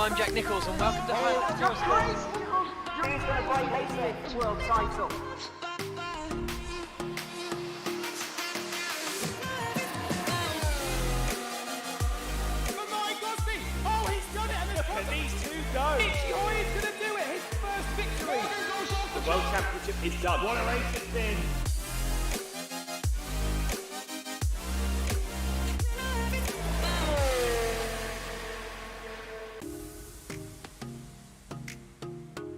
I'm Jack Nichols and welcome to Home. Who's going to break his 5th world title? Oh, he's done it! And look at these two go! He's going to do it! His first victory! The World Championship is done. What a race it's been!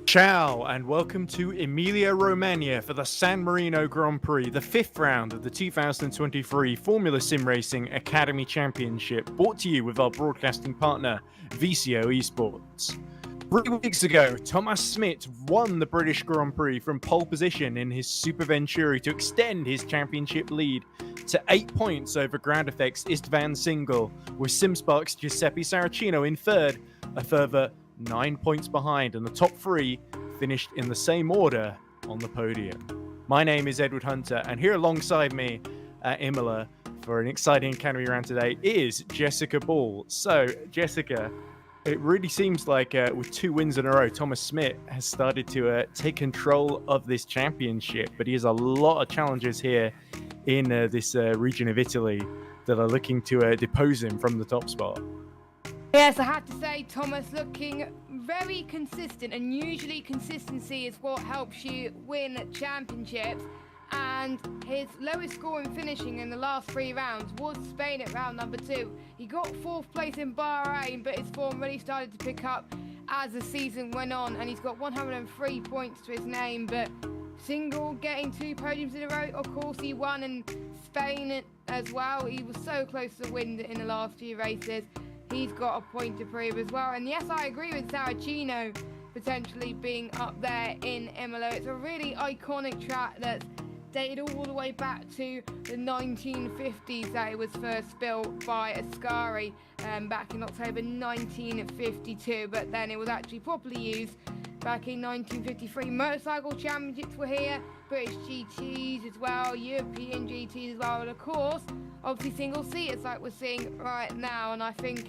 Ciao and welcome to Emilia-Romagna for the San Marino Grand Prix, the 5th round of the 2023 Formula Sim Racing Academy Championship, brought to you with our broadcasting partner, VCO eSports. 3 weeks ago, Thomas Smith won the British Grand Prix from pole position in his Super Venturi to extend his championship lead to 8 points over Ground Effect's Istvan Single, with SimSpark's Giuseppe Saracino in third, a further 9 points behind, and the top 3 finished in the same order on the podium. My name is Edward Hunter, and here alongside me at Imola for an exciting Academy round today is Jessica Ball. So, Jessica, it really seems like with 2 wins in a row, Thomas Smith has started to take control of this championship, but he has a lot of challenges here in this region of Italy that are looking to depose him from the top spot. Yes, I have to say, Thomas looking very consistent, and usually consistency is what helps you win championships. And his lowest score in finishing in the last 3 rounds was Spain at round number 2. He got 4th place in Bahrain, but his form really started to pick up as the season went on, and he's got 103 points to his name. But Single getting 2 podiums in a row, of course he won in Spain as well. He was so close to win in the last few races. He's got a point to prove as well. And yes, I agree with Saracino potentially being up there in Imola. It's a really iconic track that's dated all the way back to the 1950s that it was first built by Ascari back in October 1952. But then it was actually properly used back in 1953. Motorcycle championships were here, British GTs as well, European GTs as well, and of course, obviously single seaters like we're seeing right now. And I think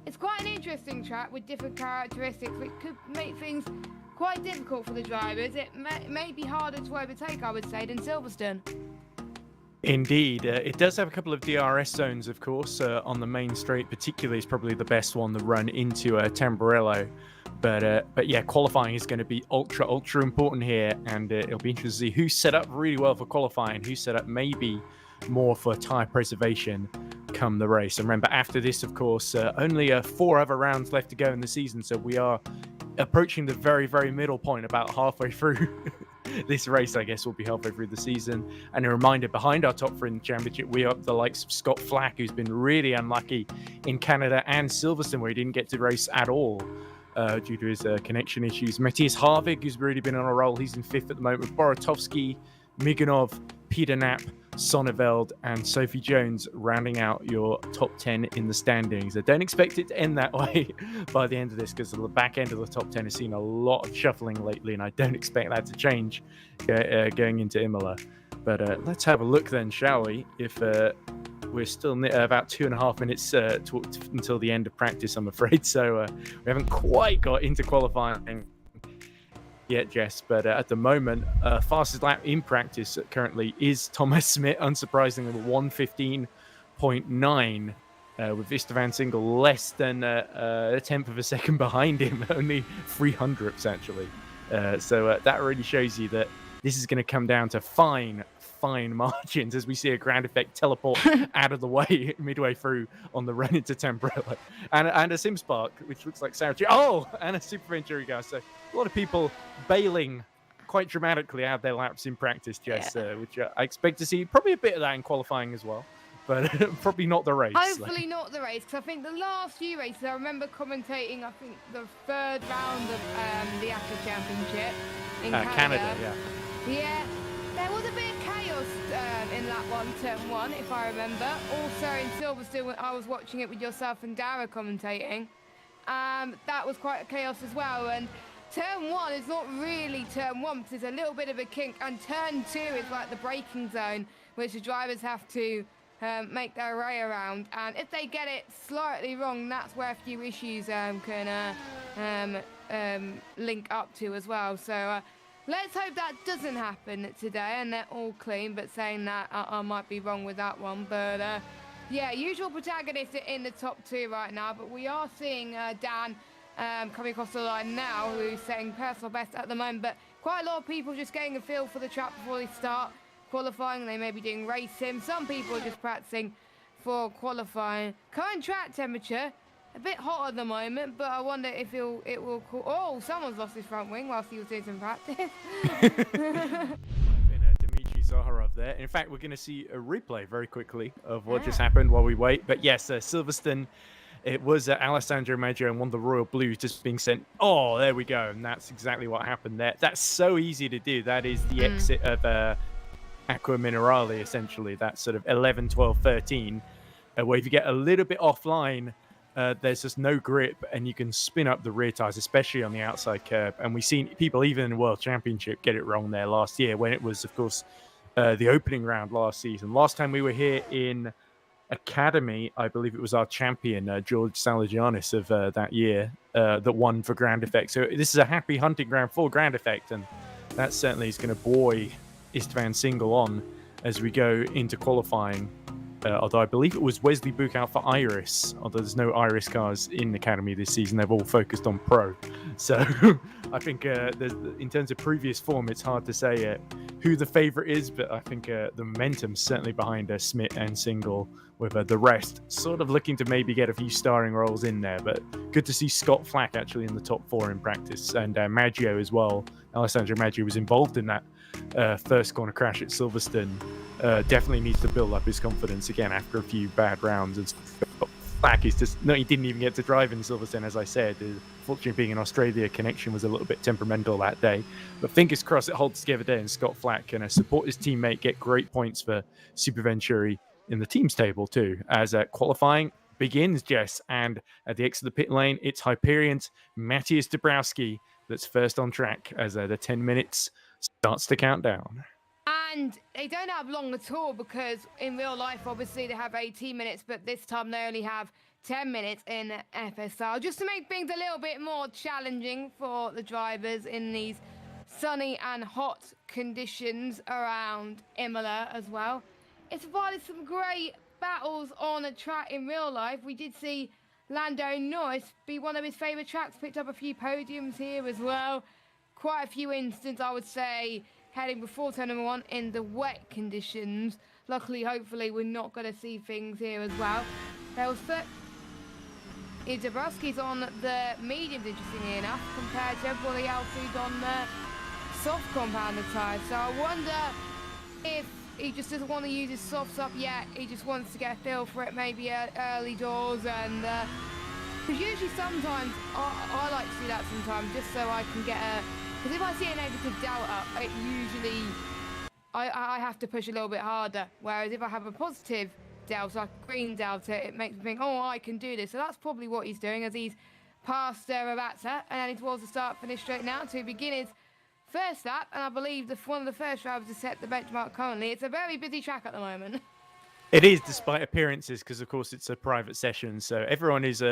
it's quite an interesting track with different characteristics, which could make things quite difficult for the drivers. It may be harder to overtake, I would say, than Silverstone. Indeed, it does have a couple of DRS zones, of course, on the main straight. Particularly is probably the best one, the run into Tamburello. But yeah, qualifying is going to be ultra important here, and it'll be interesting to see who's set up really well for qualifying, who's set up maybe more for tyre preservation come the race. And remember, after this, of course, only 4 other rounds left to go in the season, so we are approaching the very middle point, about halfway through this race. I guess we'll be halfway through the season. And a reminder, behind our top 3 in the championship, we have the likes of Scott Flack, who's been really unlucky in Canada and Silverstone, where he didn't get to race at all due to his connection issues. Matthias Harvig, who's really been on a roll, he's in 5th at the moment. Boratovsky, Miganov, Peter Knapp, Sonneveld, and Sophie Jones rounding out your top 10 in the standings. I don't expect it to end that way by the end of this, because the back end of the top 10 has seen a lot of shuffling lately, and I don't expect that to change going into Imola. But let's have a look then, shall we? If we're still about 2.5 minutes until the end of practice, I'm afraid. So we haven't quite got into qualifying yet, Jess. But at the moment, fastest lap in practice currently is Thomas Smith, unsurprisingly, with 1:15.9. With Istvan Single less than a tenth of a second behind him, only 300ths actually. So that really shows you that this is going to come down to fine margins, as we see a Ground Effect teleport out of the way midway through on the run into Tamburello. And a SimSpark, which looks like Sarah. Oh, and a Super Venturi guy. So a lot of people bailing quite dramatically out of their laps in practice, Jess, which I expect to see probably a bit of that in qualifying as well. But probably not the race. Hopefully not the race, because I think the last few races, I remember commentating, I think, the 3rd round of the ACA Championship in Canada. Yeah, there was a bit of chaos in lap 1, turn 1, if I remember. Also in Silverstone, when I was watching it with yourself and Dara commentating, that was quite a chaos as well. And turn 1 is not really turn 1, because there's a little bit of a kink, and turn 2 is like the braking zone, which the drivers have to make their way around. And if they get it slightly wrong, that's where a few issues can link up to as well. So let's hope that doesn't happen today and they're all clean. But saying that, I might be wrong with that one. But yeah, usual protagonist in the top 2 right now. But we are seeing Dan coming across the line now, who's setting personal best at the moment. But quite a lot of people just getting a feel for the track before they start qualifying. They may be doing race sim. Some people are just practicing for qualifying. Current track temperature, a bit hot at the moment, but I wonder if it will cool. Oh, someone's lost his front wing whilst he was doing some practice. Dmitry Zaharov there. In fact, we're going to see a replay very quickly of what just happened while we wait. But yes, Silverstone, it was Alessandro Maggio and one of the Royal Blues just being sent. Oh, there we go. And that's exactly what happened there. That's so easy to do. That is the exit of Aqua Minerale, essentially. That's sort of 11, 12, 13, where if you get a little bit offline, there's just no grip and you can spin up the rear tires, especially on the outside curb. And we've seen people even in the World Championship get it wrong there last year when it was, of course, the opening round last season. Last time we were here in Academy, I believe it was our champion, George Salagianis of that year, that won for Grand Effect. So this is a happy hunting ground for Grand Effect, and that certainly is going to buoy Istvan Single on as we go into qualifying. Although I believe it was Wesley Buchow for Iris, although there's no Iris cars in the Academy this season. They've all focused on Pro. So I think in terms of previous form, it's hard to say who the favourite is, but I think the momentum's certainly behind Smith and Single, with the rest sort of looking to maybe get a few starring roles in there. But good to see Scott Flack actually in the top 4 in practice, and Maggio as well. Alessandro Maggio was involved in that first corner crash at Silverstone. Definitely needs to build up his confidence again after a few bad rounds. And Flack is just he didn't even get to drive in Silverstone, as I said. Fortunately, being in Australia, connection was a little bit temperamental that day. But fingers crossed it holds together there, and Scott Flack can support his teammate, get great points for Super Venturi in the teams table too. As qualifying begins, Jess, and at the exit of the pit lane, it's Hyperion's Matthias Dabrowski that's first on track as the 10 minutes starts to count down. And they don't have long at all, because in real life, obviously, they have 18 minutes, but this time they only have 10 minutes in FSR, just to make things a little bit more challenging for the drivers in these sunny and hot conditions around Imola as well. It's provided some great battles on a track in real life. We did see Lando Norris be one of his favourite tracks, picked up a few podiums here as well. Quite a few instances, I would say, heading before turn number 1 in the wet conditions. Luckily, hopefully, we're not going to see things here as well. There was Dabrowski's on the mediums, interestingly enough, compared to everybody else who's on the soft compounded tyres. So I wonder if he just doesn't want to use his softs up yet. He just wants to get a feel for it, maybe early doors. And because usually sometimes I like to do that sometimes, just so I can get a. Because if I see a negative delta, it usually I have to push a little bit harder. Whereas if I have a positive delta, like green delta, it makes me think, oh, I can do this. So that's probably what he's doing as he's past Rabatza and heading towards the start-finish straight now to begin his first lap. And I believe one of the first drivers to set the benchmark currently. It's a very busy track at the moment. It is, despite appearances, because, of course, it's a private session. So everyone is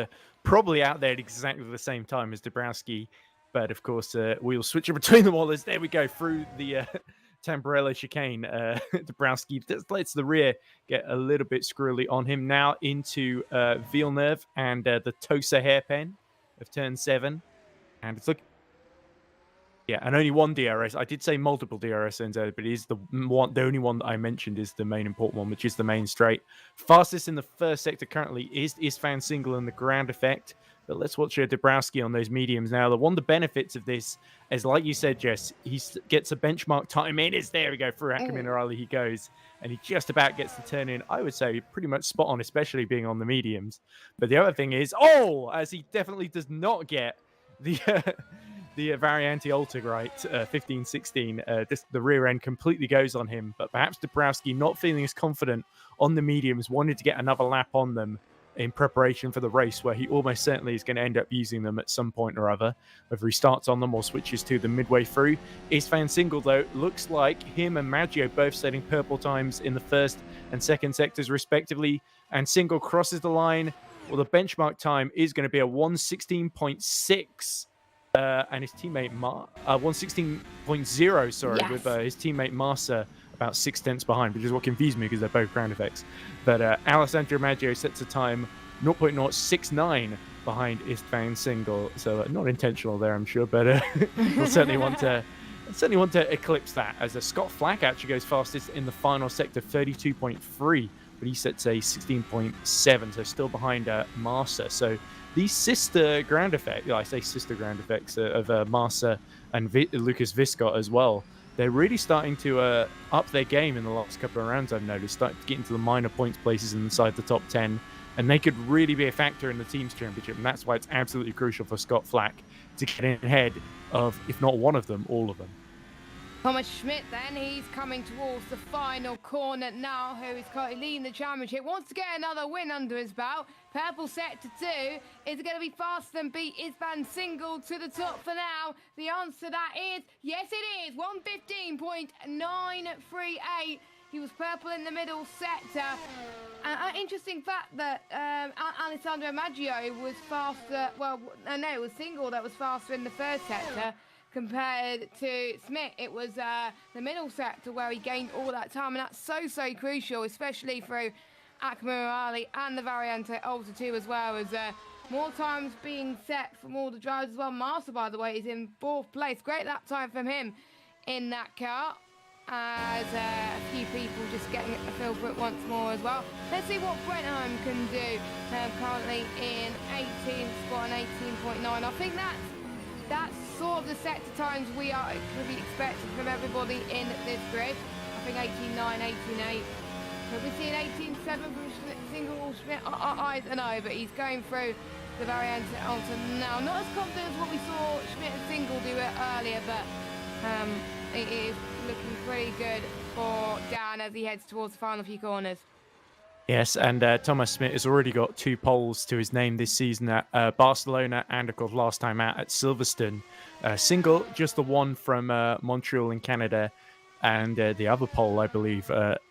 probably out there at exactly the same time as Dabrowski. But, of course, we'll switch it between them all as there we go through the Tamburello chicane. Dabrowski lets the rear get a little bit squirrely on him. Now into Villeneuve and the Tosa hairpin of turn 7. And it's looking... Yeah, and only one DRS. I did say multiple DRS zones earlier, but it is the only one that I mentioned is the main important one, which is the main straight. Fastest in the first sector currently is Istvan Single in the Grand Effect. But let's watch Dabrowski on those mediums now. One of the benefits of this is, like you said, Jess, he gets a benchmark time in. It's there we go. Through Aqua Minerale he goes. And he just about gets to turn in, I would say, pretty much spot on, especially being on the mediums. But the other thing is, as he definitely does not get the Variante Ultra, right? 15-16. The rear end completely goes on him. But perhaps Dabrowski, not feeling as confident on the mediums, wanted to get another lap on them. in preparation for the race, where he almost certainly is going to end up using them at some point or other, whether he starts on them or switches to them midway through. Istvan Single, though, looks like him and Maggio both setting purple times in the first and second sectors respectively, and Single crosses the line. Well, the benchmark time is going to be a 116.6, and his teammate 116.0, sorry, Yes. with his teammate Marsa about 6 tenths behind, which is what confused me because they're both ground effects. But Alessandro Maggio sets a time 0.069 behind Istvan Single, so not intentional there, I'm sure, but we'll certainly want to eclipse that, as Scott Flack actually goes fastest in the final sector, 32.3, but he sets a 16.7, so still behind Marsa. So these sister ground effects, I say sister ground effects of Marsa and Lucas Viscott as well, they're really starting to up their game in the last couple of rounds, I've noticed, starting to get into the minor points places inside the top 10, and they could really be a factor in the team's championship, and that's why it's absolutely crucial for Scott Flack to get in ahead of, if not one of them, all of them. Thomas Schmidt then, he's coming towards the final corner now, who is currently leading the championship, wants to get another win under his belt. Purple sector 2, is it going to be faster than beat Istvan Single to the top for now? The answer to that is, yes it is, 115.938. He was purple in the middle sector. An interesting fact that Alessandro Maggio was faster, well, no, it was Single that was faster in the first sector. Compared to Smith, it was the middle sector where he gained all that time, and that's so crucial, especially through Akmarali and the Variante Ultra 2 as well, as more times being set from all the drivers as well. Master, by the way, is in 4th place. Great lap time from him in that car, as a few people just getting a feel for it once more as well. Let's see what Brentheim can do. Currently in 18th spot and 18.9. I think that's sort of the sector times we are to be expected from everybody in this grid. I think 18.9, 18.8. Could we see an 18.7 from Single Schmidt? I don't know, but he's going through the Variante Ultra now. Not as confident as what we saw Schmidt and Single do it earlier, but it is looking pretty good for Dan as he heads towards the final few corners. Yes, and Thomas Smith has already got 2 poles to his name this season at Barcelona and, of course, last time out at Silverstone. Single, just the one from Montreal in Canada, and the other pole, I believe,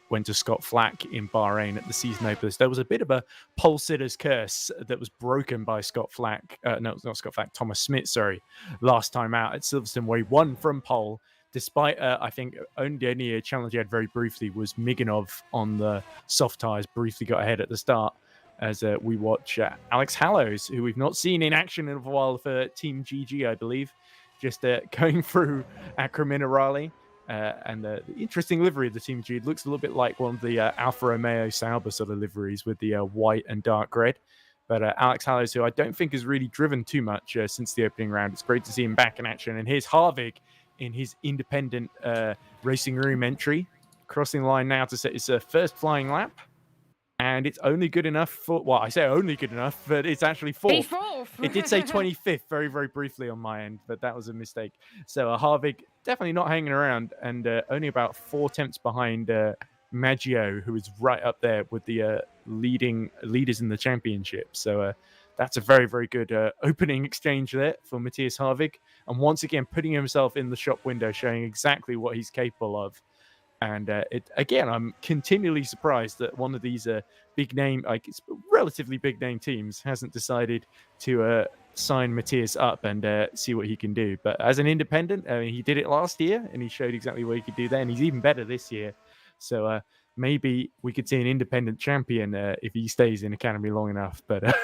went to Scott Flack in Bahrain at the season openers. There was a bit of a pole sitter's curse that was broken by Scott Flack. No, it's not Scott Flack, Thomas Smith, sorry, last time out at Silverstone, where he won from pole. Despite, I think, only a challenge he had very briefly was Miganov on the soft tyres, briefly got ahead at the start, as we watch Alex Hallows, who we've not seen in action in a while for Team GG, I believe, just going through Acro Minerale. And the interesting livery of the Team G looks a little bit like one of the Alfa Romeo Sauber sort of liveries with the white and dark red. But Alex Hallows, who I don't think has really driven too much since the opening round, it's great to see him back in action. And here's Harvig in his independent racing room entry, crossing the line now to set his first flying lap. And it's only good enough for, well, I say only good enough, but it's actually 4th. It did say 25th very briefly on my end, but that was a mistake. So Harvig definitely not hanging around, and only about 4 tenths behind Maggio, who is right up there with the leaders in the championship. So that's a very good opening exchange there for Matthias Harvig. And once again, putting himself in the shop window, showing exactly what he's capable of. And again, I'm continually surprised that one of these big name, like it's relatively big name teams, hasn't decided to sign Matthias up and see what he can do. But as an independent, he did it last year and he showed exactly what he could do there. And he's even better this year. So maybe we could see an independent champion if he stays in Academy long enough. But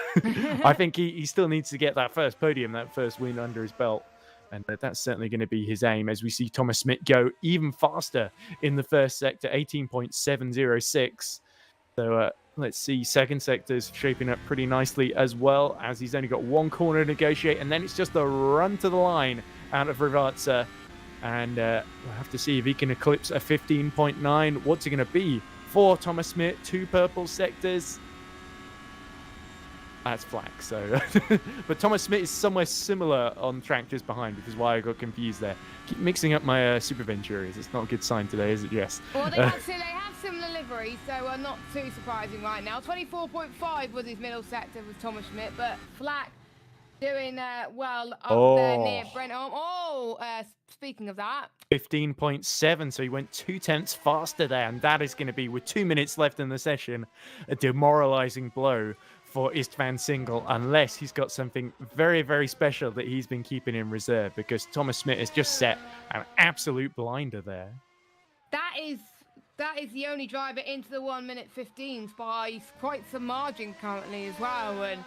I think he still needs to get that first podium, that first win under his belt. And that's certainly going to be his aim, as we see Thomas Smith go even faster in the first sector, 18.706. So let's see, second sector's shaping up pretty nicely as well, as he's only got 1 corner to negotiate, and then it's just a run to the line out of Rivazza. And we'll have to see if he can eclipse a 15.9. What's it going to be for Thomas Smith? 2 purple sectors. That's Flack, so. But Thomas Smith is somewhere similar on track just behind, which is why I got confused there. Keep mixing up my Super Venturas. It's not a good sign today, is it, Jess? Well, they have similar liveries. recovery, so not too surprising right now. 24.5 was his middle sector with Thomas Schmidt, but Flack doing well up there near Brentholm. Speaking of that, 15.7, so he went 2/10 faster there, and that is going to be, with 2 minutes left in the session, a demoralizing blow for Istvan Single, unless he's got something very, very special that he's been keeping in reserve, because Thomas Schmidt has just set an absolute blinder there. That is the only driver into the 1 minute 15s by quite some margin currently as well. And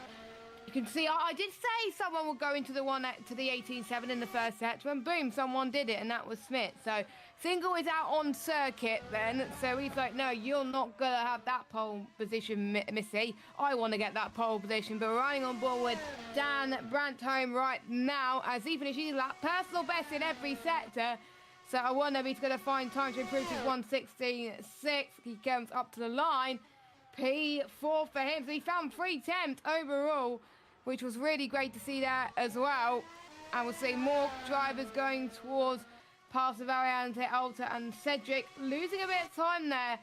you can see, I did say someone would go into the 18.7 in the first set, and boom, someone did it, and that was Smith. So Single is out on circuit then, so he's like, no, you're not going to have that pole position, Missy. I want to get that pole position, but we're running on board with Dan Brantholm right now, as he finishes his lap, personal best in every sector. So I wonder if he's going to find time to improve to 1:16.6. He comes up to the line. P4 for him. So he found 3 temps overall, which was really great to see that as well. And we'll see more drivers going towards past the Variante, Alta and Cedric. Losing a bit of time there.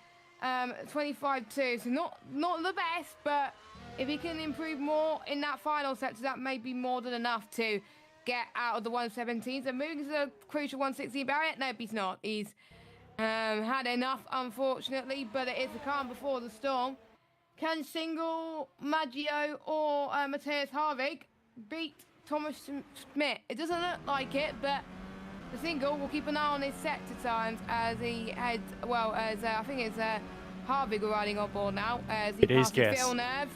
25.2. So not the best, but if he can improve more in that final sector, that may be more than enough to get out of the 117s. And moving to the crucial 116 barrier. Nope, he's not. He's had enough, unfortunately, but it is the calm before the storm. Can Single, Maggio, or Matthias Harvig beat Thomas Schmidt? It doesn't look like it, but the Single will keep an eye on his sector times as he heads, I think it's Harvig riding on board now as he passes Villeneuve.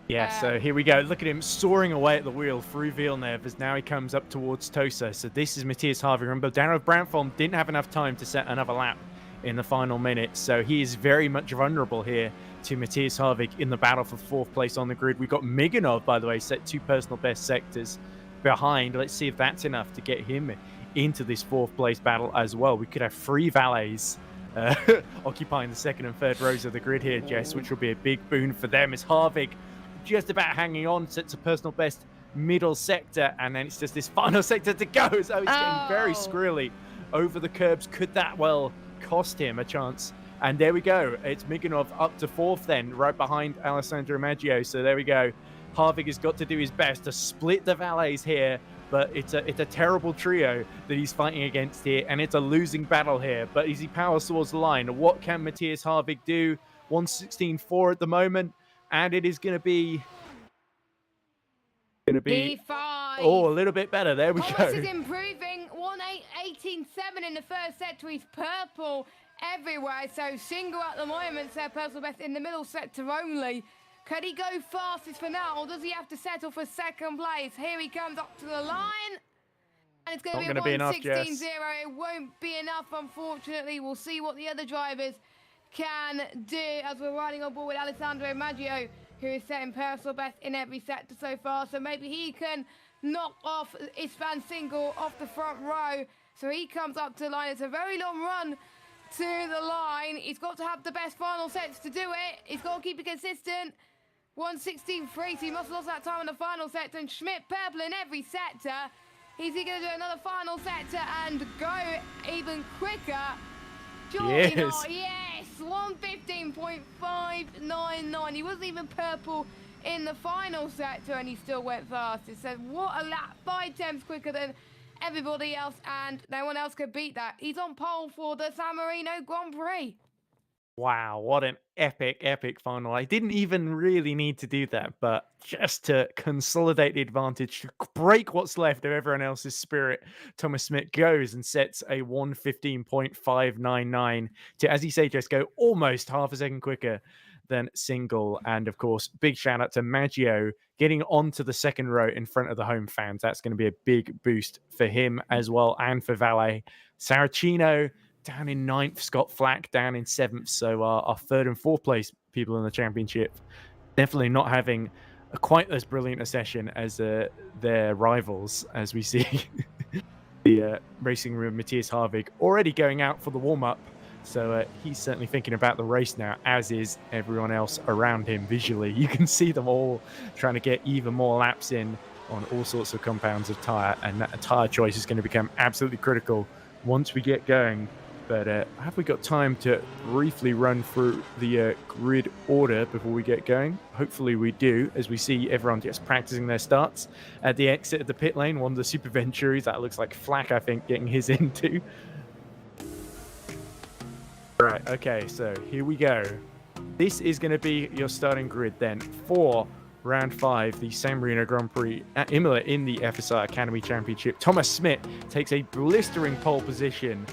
Yeah, so here we go. Look at him soaring away at the wheel through Villeneuve as now he comes up towards Tosa. So this is Matthias Harvig. Remember, Darren Brantholm didn't have enough time to set another lap in the final minute. So he is very much vulnerable here to Matthias Harvig in the battle for 4th place on the grid. We've got Miganov, by the way, set 2 personal best sectors behind. Let's see if that's enough to get him into this 4th place battle as well. We could have 3 valets occupying the 2nd and 3rd rows of the grid here, Jess, which will be a big boon for them as Harvig just about hanging on, sets a personal best middle sector, and then it's just this final sector to go. So he's getting very squirrely over the curbs. Could that well cost him a chance? And there we go. It's Miganov up to 4th then, right behind Alessandro Maggio. So there we go. Harvig has got to do his best to split the valets here, but it's a terrible trio that he's fighting against here, and it's a losing battle here. But as he powers towards the line, what can Matthias Harvig do? 1:16.4 at the moment. And it is going to be B5. Oh, a little bit better. There we go. Thomas is improving. 1:18.7 in the first sector. He's purple everywhere. So Single at the moment, their personal best in the middle sector only. Could he go fastest for now, or does he have to settle for 2nd place? Here he comes up to the line. And it's going to be a 1:16.0. It won't be enough, unfortunately. We'll see what the other drivers can do as we're riding on board with Alessandro Maggio, who is setting personal best in every sector so far. So maybe he can knock off Istvan Single off the front row. So he comes up to the line. It's a very long run to the line. He's got to have the best final sets to do it. He's got to keep it consistent. 1:16.3, so he must have lost that time in the final sector. And Schmidt purple in every sector. Is he going to do another final sector and go even quicker? Surely not. Yes, 1:15.599. He wasn't even purple in the final sector, and he still went fastest. So what a lap! 5 temps quicker than everybody else, and no one else could beat that. He's on pole for the San Marino Grand Prix. Wow, what an epic final. I didn't even really need to do that, but just to consolidate the advantage, to break what's left of everyone else's spirit, Thomas Schmidt goes and sets a 1:15.599 to, as you say, just go almost half a second quicker than Single. And of course, big shout out to Maggio getting onto the 2nd row in front of the home fans. That's going to be a big boost for him as well, and for Valet. Saracino down in 9th, Scott Flack down in 7th. So our 3rd and 4th place people in the championship definitely not having quite as brilliant a session as their rivals, as we see the racing room Matthias Harvig already going out for the warm-up. So he's certainly thinking about the race now, as is everyone else around him visually. You can see them all trying to get even more laps in on all sorts of compounds of tyre, and that tyre choice is going to become absolutely critical once we get going But have we got time to briefly run through the grid order before we get going? Hopefully we do, as we see everyone just practicing their starts. At the exit of the pit lane, one of the Super Venturis, that looks like Flack, I think, getting his into. Right, okay, so here we go. This is going to be your starting grid then for Round 5, the San Marino Grand Prix at Imola in the FSR Academy Championship. Thomas Smith takes a blistering pole position,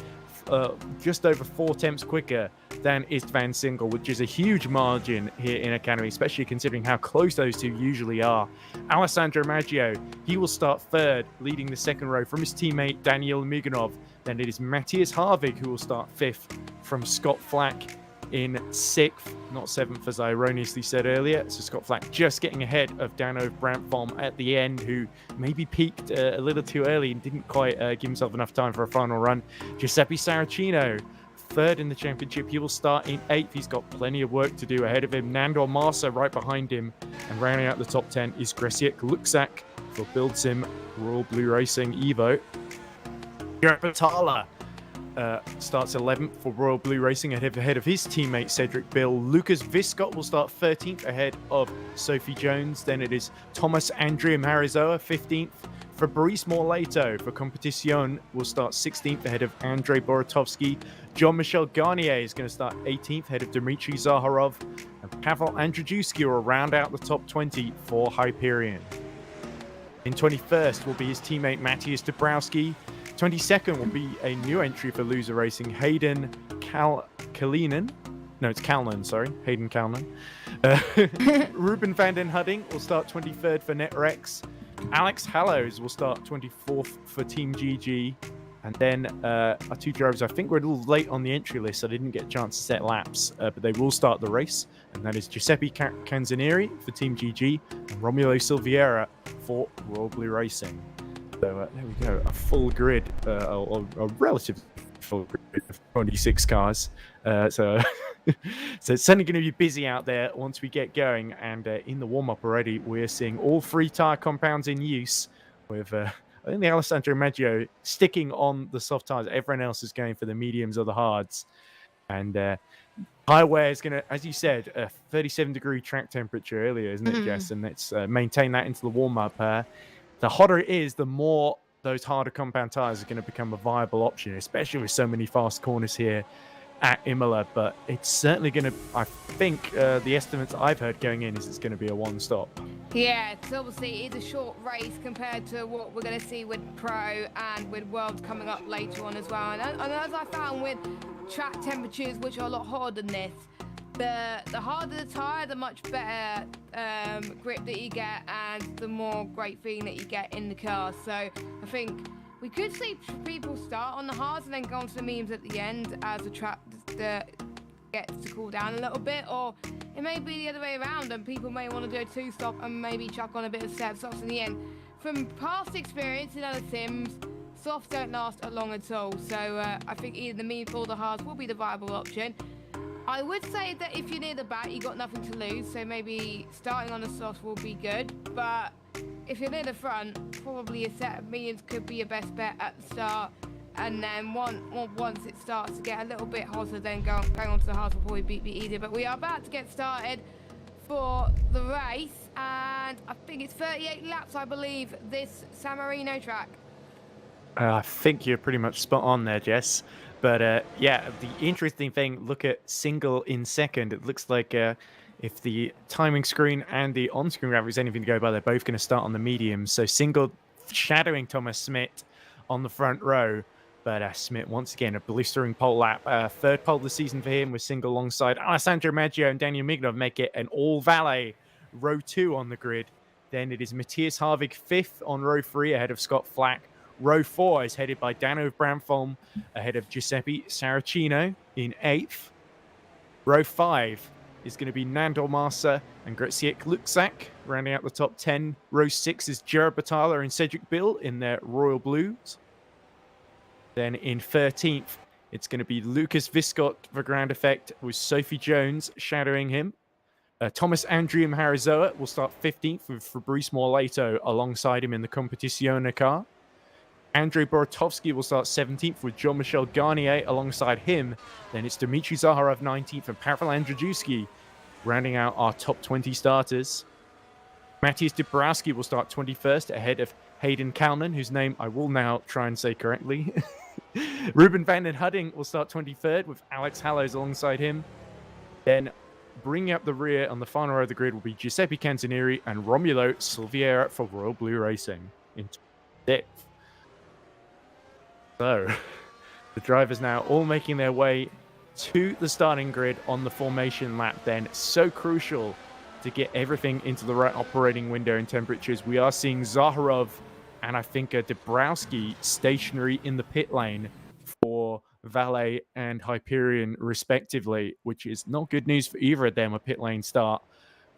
just over 4 attempts quicker than Istvan Single, which is a huge margin here in Academy, especially considering how close those two usually are. Alessandro Maggio, he will start third, leading the second row from his teammate Daniel Miganov. Then it is Matthias Harvig who will start fifth from Scott Flack in 6th, not 7th as I erroneously said earlier. So Scott Flack just getting ahead of Dano Brantholm at the end, who maybe peaked a little too early and didn't quite give himself enough time for a final run. Giuseppe Saracino, 3rd in the championship. He will start in 8th. He's got plenty of work to do ahead of him. Nandor Marsa right behind him. And rounding out the top 10 is Gresiek Luksak for Build Sim Royal Blue Racing Evo. Jared Batala starts 11th for Royal Blue Racing ahead of his teammate Cedric Bill. Lucas Viscott will start 13th ahead of Sophie Jones. Then it is Thomas Andrea Marizoa 15th. Fabrice Morlato for Competition will start 16th ahead of Andrei Borotovsky. Jean-Michel Garnier is going to start 18th ahead of Dmitry Zaharov. And Pavel Andrzejewski will round out the top 20 for Hyperion. In 21st will be his teammate Matthias Dabrowski. 22nd will be a new entry for Loser Racing, Hayden Kalinen. No, it's Kalnan, sorry. Hayden Kalnan. Ruben van den Hudding will start 23rd for NetRex. Alex Hallows will start 24th for Team GG. And then our two drivers, I think we're a little late on the entry list, so I didn't get a chance to set laps, but they will start the race. And that is Giuseppe Canzanieri for Team GG and Romulo Silveira for Royal Blue Racing. So there we go, a full grid, a relative full grid of 26 cars. So it's certainly going to be busy out there once we get going. And in the warm-up already, we're seeing all 3 tyre compounds in use with, I think, the Alessandro Maggio sticking on the soft tyres. Everyone else is going for the mediums or the hards. And Highway is going to, as you said, a 37-degree track temperature earlier, isn't it, Jess? And let's maintain that into the warm-up. The hotter it is, the more those harder compound tyres are going to become a viable option, especially with so many fast corners here at Imola. But it's certainly going to, I think, the estimates I've heard going in is it's going to be a one-stop. Yeah, it's obviously a short race compared to what we're going to see with Pro and with World coming up later on as well. And as I found with track temperatures, which are a lot hotter than this, the harder the tyre, the much better grip that you get and the more great feeling that you get in the car. So I think we could see people start on the hards and then go on to the mediums at the end as the track gets to cool down a little bit, or it may be the other way around and people may want to do a 2-stop and maybe chuck on a bit of softs in the end. From past experience in other sims, softs don't last long at all. So I think either the mediums or the hards will be the viable option. I would say that if you're near the back, you've got nothing to lose, so maybe starting on the softs will be good. But if you're near the front, probably a set of mediums could be your best bet at the start. And then once it starts to get a little bit hotter, then going on to the hards will probably be easier. But we are about to get started for the race, and I think it's 38 laps, I believe, this San Marino track. I think you're pretty much spot on there, Jess. But yeah, the interesting thing, look at Single in second. It looks like if the timing screen and the on-screen graphic is anything to go by, they're both going to start on the mediums. So Single shadowing Thomas Smith on the front row. But Smith, once again, a blistering pole lap. 3rd pole of the season for him with Single alongside Alessandro Maggio and Daniel Mignov make it an all-valet row 2 on the grid. Then it is Matthias Harvig 5th on row 3 ahead of Scott Flack. Row 4 is headed by Dano Brantholm ahead of Giuseppe Saracino in 8th. Row 5 is going to be Nandor Marsa and Gresiek Luksak rounding out the top 10. Row 6 is Jared Batala and Cedric Bill in their Royal Blues. Then in 13th, it's going to be Lucas Viscott for Ground Effect with Sophie Jones shadowing him. Thomas Andrea Maharizoa will start 15th with Fabrice Morlato alongside him in the Competizione car. Andrei Boratovsky will start 17th with Jean-Michel Garnier alongside him. Then it's Dmitry Zaharov 19th and Pavel Andrzejewski rounding out our top 20 starters. Matthias Dabrowski will start 21st ahead of Hayden Kalman, whose name I will now try and say correctly. Ruben van den Hudding will start 23rd with Alex Hallows alongside him. Then bringing up the rear on the final row of the grid will be Giuseppe Canzonieri and Romulo Silveira for Royal Blue Racing in 6th. So, the drivers now all making their way to the starting grid on the formation lap then. So crucial to get everything into the right operating window and temperatures. We are seeing Zaharov and I think Dabrowski stationary in the pit lane for Valet and Hyperion respectively, which is not good news for either of them, a pit lane start.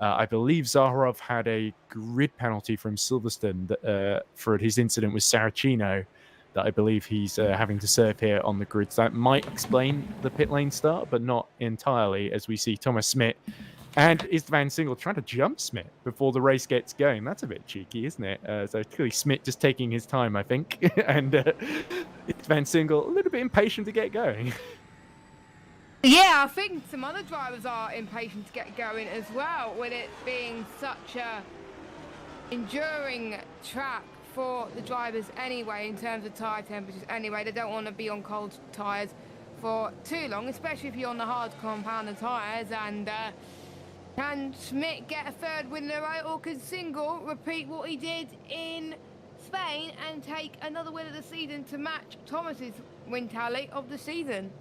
I believe Zaharov had a grid penalty from Silverstone for his incident with Saracino that I believe he's having to serve here on the grid. So that might explain the pit lane start, but not entirely, as we see Thomas Smit and Istvan Single trying to jump Smit before the race gets going. That's a bit cheeky, isn't it? So clearly Smit just taking his time, I think. And Istvan Single a little bit impatient to get going. Yeah, I think some other drivers are impatient to get going as well, with it being such a enduring track for the drivers anyway, in terms of tyre temperatures anyway. They don't want to be on cold tyres for too long, especially if you're on the hard compound tyres. And can Schmidt get a third win in a row, or can Single repeat what he did in Spain and take another win of the season to match Thomas's win tally of the season?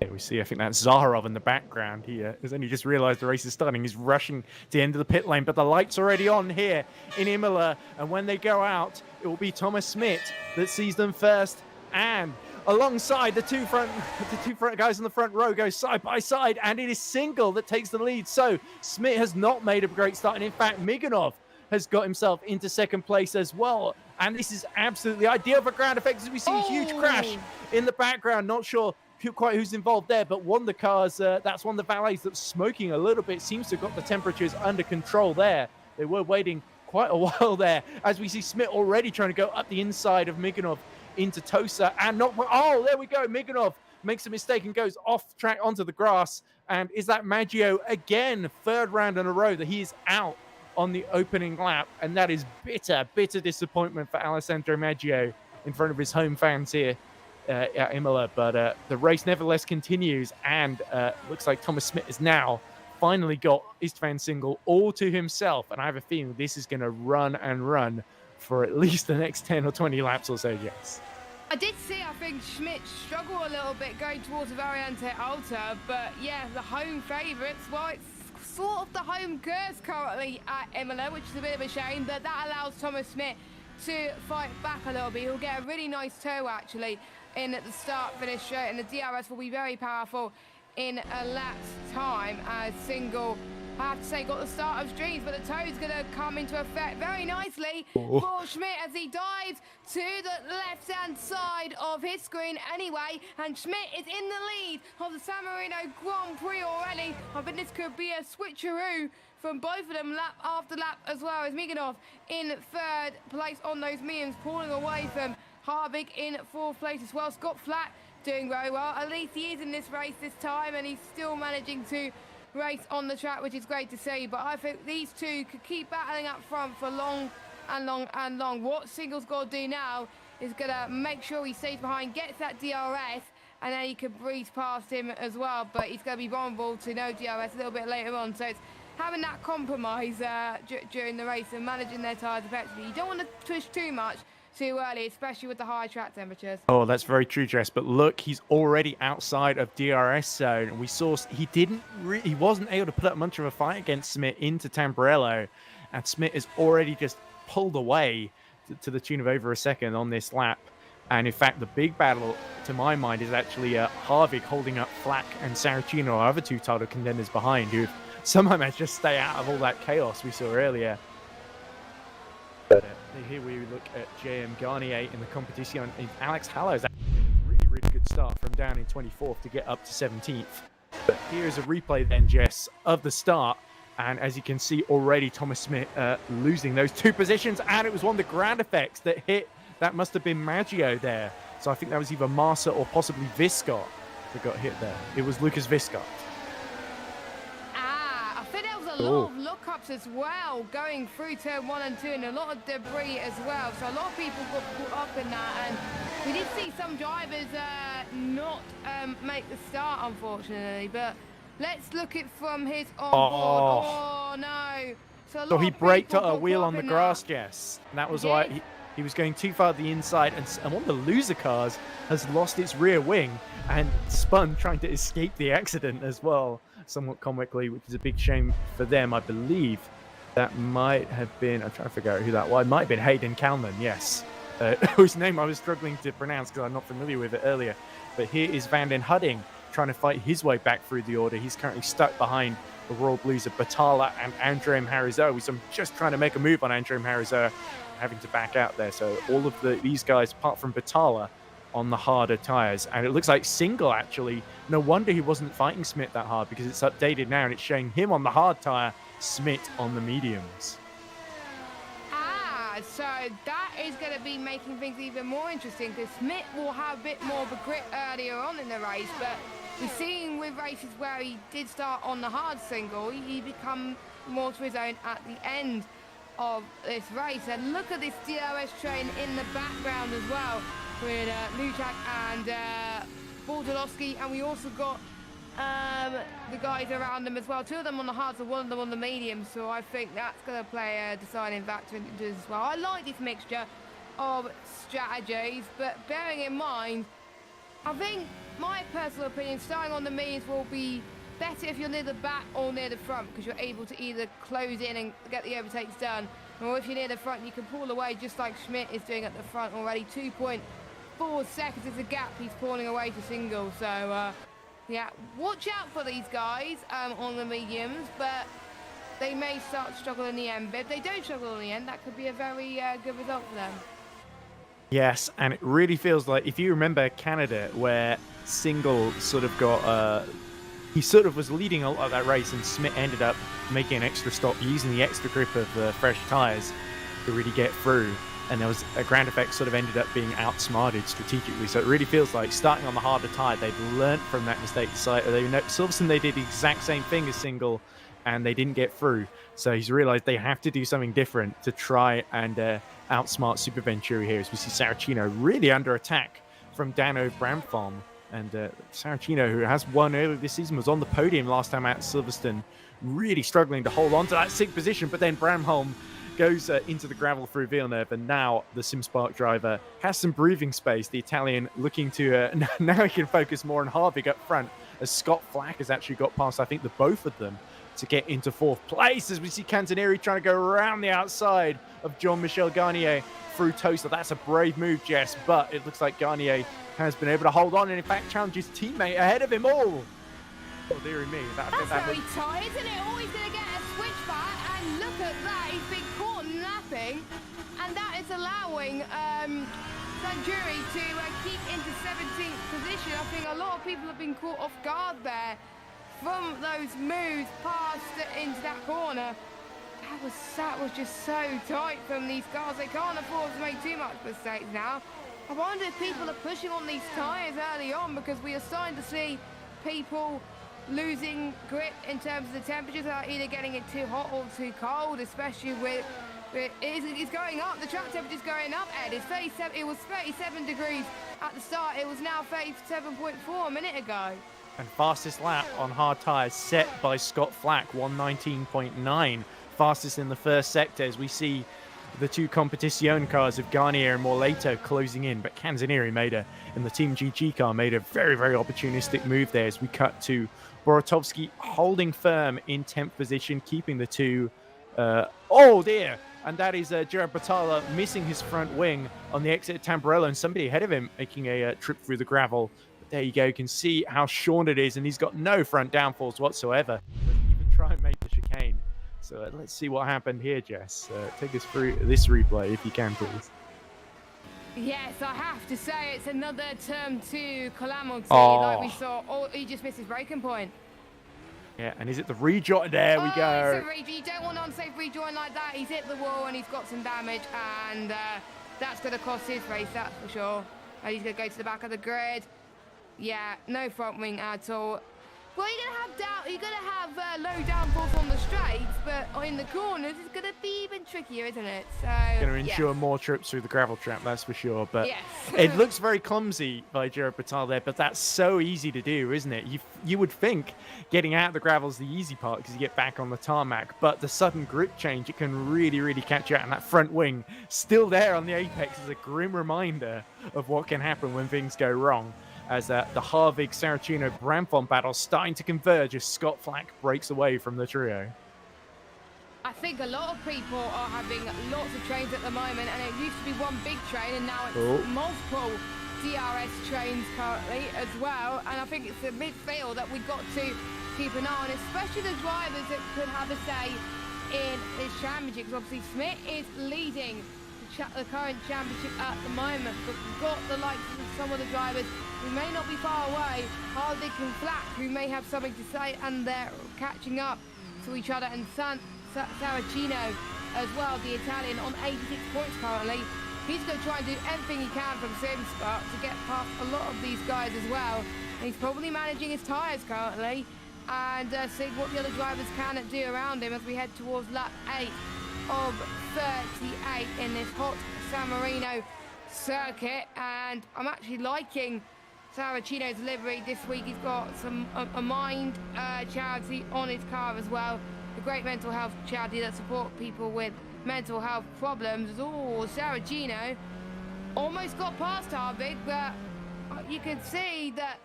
We see, I think that's Zaharov in the background here. Has only just realised the race is starting. He's rushing to the end of the pit lane, but the light's already on here in Imola. And when they go out, it will be Thomas Smit that sees them first. And alongside the two front guys in the front row go side by side, and it is Single that takes the lead. So Smit has not made a great start, and in fact, Miganov has got himself into second place as well. And this is absolutely ideal for ground effects, as we see a huge crash in the background. Not sure quite who's involved there, but one of the cars, that's one of the valets that's smoking a little bit, seems to have got the temperatures under control there. They were waiting quite a while there, as we see Smit already trying to go up the inside of Miganov into Tosa, and not, oh, there we go, Miganov makes a mistake and goes off track onto the grass. And is that Maggio again, third round in a row that he is out on the opening lap, and that is bitter disappointment for Alessandro Maggio in front of his home fans here at Imola. But the race nevertheless continues, and looks like Thomas Smit has now finally got Istvan Single all to himself, and I have a feeling this is going to run and run for at least the next 10 or 20 laps or so, yes. I did see, I think, Schmidt struggle a little bit going towards the Variante Alta, but yeah, the home favourites, well, it's sort of the home curse currently at Imola, which is a bit of a shame, but that allows Thomas Smit to fight back a little bit. He'll get a really nice tow, actually, in at the start-finish straight, and the DRS will be very powerful in a lap's time, as Single, I have to say, got the start of dreams, but the tow is going to come into effect very nicely for Schmidt as he dives to the left-hand side of his screen anyway, and Schmidt is in the lead of the San Marino Grand Prix already. I think this could be a switcheroo from both of them lap after lap, as well as Miganov in third place on those mediums, pulling away from Harvick in fourth place as well. Scott Flack doing very well. At least he is in this race this time, and he's still managing to race on the track, which is great to see. But I think these two could keep battling up front for long and long and long. What Single's got to do now is going to make sure he stays behind, gets that DRS, and then he can breeze past him as well. But he's going to be vulnerable to no DRS a little bit later on. So it's having that compromise during the race and managing their tyres effectively. You don't want to push too much too early, especially with the high track temperatures. Oh, that's very true, Jess. But look, he's already outside of DRS zone. We saw he wasn't able to put up much of a fight against Smit into Tamburello, and Smit has already just pulled away to the tune of over a second on this lap. And in fact, the big battle, to my mind, is actually Harvick holding up Flack and Saracino, our other two title contenders behind, who somehow managed to stay out of all that chaos we saw earlier. But here we look at J.M. Garnier in the competition. Alex Hallows, really good start from down in 24th to get up to 17th. But here's a replay then, Jess, of the start. And as you can see already, Thomas Smit losing those two positions. And it was one of the ground effects that hit that must have been Maggio there. So I think that was either Massa or possibly Viscott that got hit there. It was Lucas Viscott. I think there was a lot of lookups as well going through turn 1 and 2, and a lot of debris as well. So a lot of people got caught up in that, and we did see some drivers not make the start, unfortunately. But let's look at from his onboard. Oh no! So he braked a wheel on the grass, Jess. And that was why he was going too far to the inside, and one of the loser cars has lost its rear wing and spun trying to escape the accident as well, somewhat comically, which is a big shame for them. I believe that might have been, I'm trying to figure out who that was. It might have been Hayden Kalman, yes. Whose name I was struggling to pronounce because I'm not familiar with it earlier. But here is Van den Hudding trying to fight his way back through the order. He's currently stuck behind the Royal Blues of Batala and Andrem Harizoa. So I'm just trying to make a move on Andrem Harizoa, having to back out there. So all of these guys, apart from Batala, on the harder tires. And it looks like Single, actually. No wonder he wasn't fighting Smith that hard, because it's updated now and it's showing him on the hard tire, Smith on the mediums. So that is going to be making things even more interesting, because Smith will have a bit more of a grip earlier on in the race, but we've seen with races where he did start on the hard single, he become more to his own at the end of this race. And look at this DRS train in the background as well, with Luchak and Bordolowski, and we also got the guys around them as well. 2 of them on the hards and 1 of them on the mediums, so I think that's going to play a deciding factor into this as well. I like this mixture of strategies, but bearing in mind, I think my personal opinion, starting on the mediums will be better if you're near the back or near the front, because you're able to either close in and get the overtakes done, or if you're near the front you can pull away just like Schmidt is doing at the front already. 2.4 seconds is the gap he's pulling away to Single, so yeah, watch out for these guys on the mediums, but they may start to struggle in the end. But if they don't struggle in the end, that could be a very good result for them. Yes, and it really feels like, if you remember Canada, where Single sort of got, he sort of was leading a lot of that race, and Smith ended up making an extra stop, using the extra grip of the fresh tyres to really get through. And there was a ground effect sort of ended up being outsmarted strategically. So it really feels like, starting on the harder tyre, they've learnt from that mistake. Silverstone, they did the exact same thing as Single, and they didn't get through. So he's realised they have to do something different to try and outsmart Super Venturi here, as we see Saracino really under attack from Dano Bramfalm. And Saracino, who has won earlier this season, was on the podium last time at Silverstone, really struggling to hold on to that 6th position. But then Bramholm goes into the gravel through Villeneuve, and now the SimSpark driver has some breathing space. The Italian looking to now he can focus more on Harvick up front, as Scott Flack has actually got past, I think, the both of them to get into 4th place, as we see Canzonieri trying to go around the outside of Jean-Michel Garnier through Toaster. That's a brave move, Jess, but it looks like Garnier has been able to hold on and in fact challenge his teammate ahead of him all. Oh, dearie me. That's very tight, isn't it? Always going to get a switchback, and look at that. He's been caught napping, and that is allowing Sanjuri to keep into 17th position. I think a lot of people have been caught off guard there from those moves past into that corner. That was just so tight from these cars. They can't afford to make too much mistakes now. I wonder if people are pushing on these tyres early on, because we are starting to see people losing grip in terms of the temperatures, are either getting it too hot or too cold, especially with it's going up. The track temperature's going up, Ed. It's 37. It was 37 degrees at the start. It was now 37.4 a minute ago. And fastest lap on hard tyres set by Scott Flack, 119.9. Fastest in the first sector, as we see the 2 Competition cars of Garnier and Morlato closing in. But Canzonieri in the Team GG car, made a very, very opportunistic move there, as we cut to Boratowski holding firm in 10th position, keeping the 2. Oh dear! And that is Gerard Battaglia missing his front wing on the exit at Tamburello, and somebody ahead of him making a trip through the gravel. But there you go, you can see how short it is, and he's got no front downfalls whatsoever. Doesn't even try and make the chicane. So let's see what happened here, Jess. Take us through this replay, if you can, please. Yes, I have to say it's another Turn 2 calamity, like we saw. Oh, he just missed his braking point. Yeah, and is it the rejoin? There we go. It's a you don't want to unsafe rejoin like that. He's hit the wall and he's got some damage, and that's going to cost his race, that's for sure. And he's going to go to the back of the grid. Yeah, no front wing at all. Well, you're going to have low downforce on the straights, but in the corners, it's going to be even trickier, isn't it? So going to ensure more trips through the gravel trap, that's for sure. But yes. It looks very clumsy by Jared Batal there, but that's so easy to do, isn't it? You would think getting out of the gravel is the easy part because you get back on the tarmac, but the sudden grip change, it can really, really catch you out. And that front wing still there on the apex is a grim reminder of what can happen when things go wrong. As the Harvig, Saracino, Bramfon battle starting to converge as Scott Flack breaks away from the trio. I think a lot of people are having lots of trains at the moment, and it used to be one big train, and now it's multiple DRS trains currently as well. And I think it's the midfield that we've got to keep an eye on, especially the drivers that could have a say in this championship. Because obviously Smith is leading the current championship at the moment, but we've got the likes of some of the drivers who may not be far away, Harvick and Flack, who may have something to say, and they're catching up to each other. And Saracino as well, the Italian, on 86 points currently. He's going to try and do everything he can from SimSpot to get past a lot of these guys as well. And he's probably managing his tyres currently and seeing what the other drivers can do around him as we head towards lap 8 of 38 in this hot San Marino circuit. And I'm actually liking Saracino's livery this week. He's got some a mind charity on his car as well, a great mental health charity that support people with mental health problems. Oh, Saracino almost got past Harvick, but you can see that.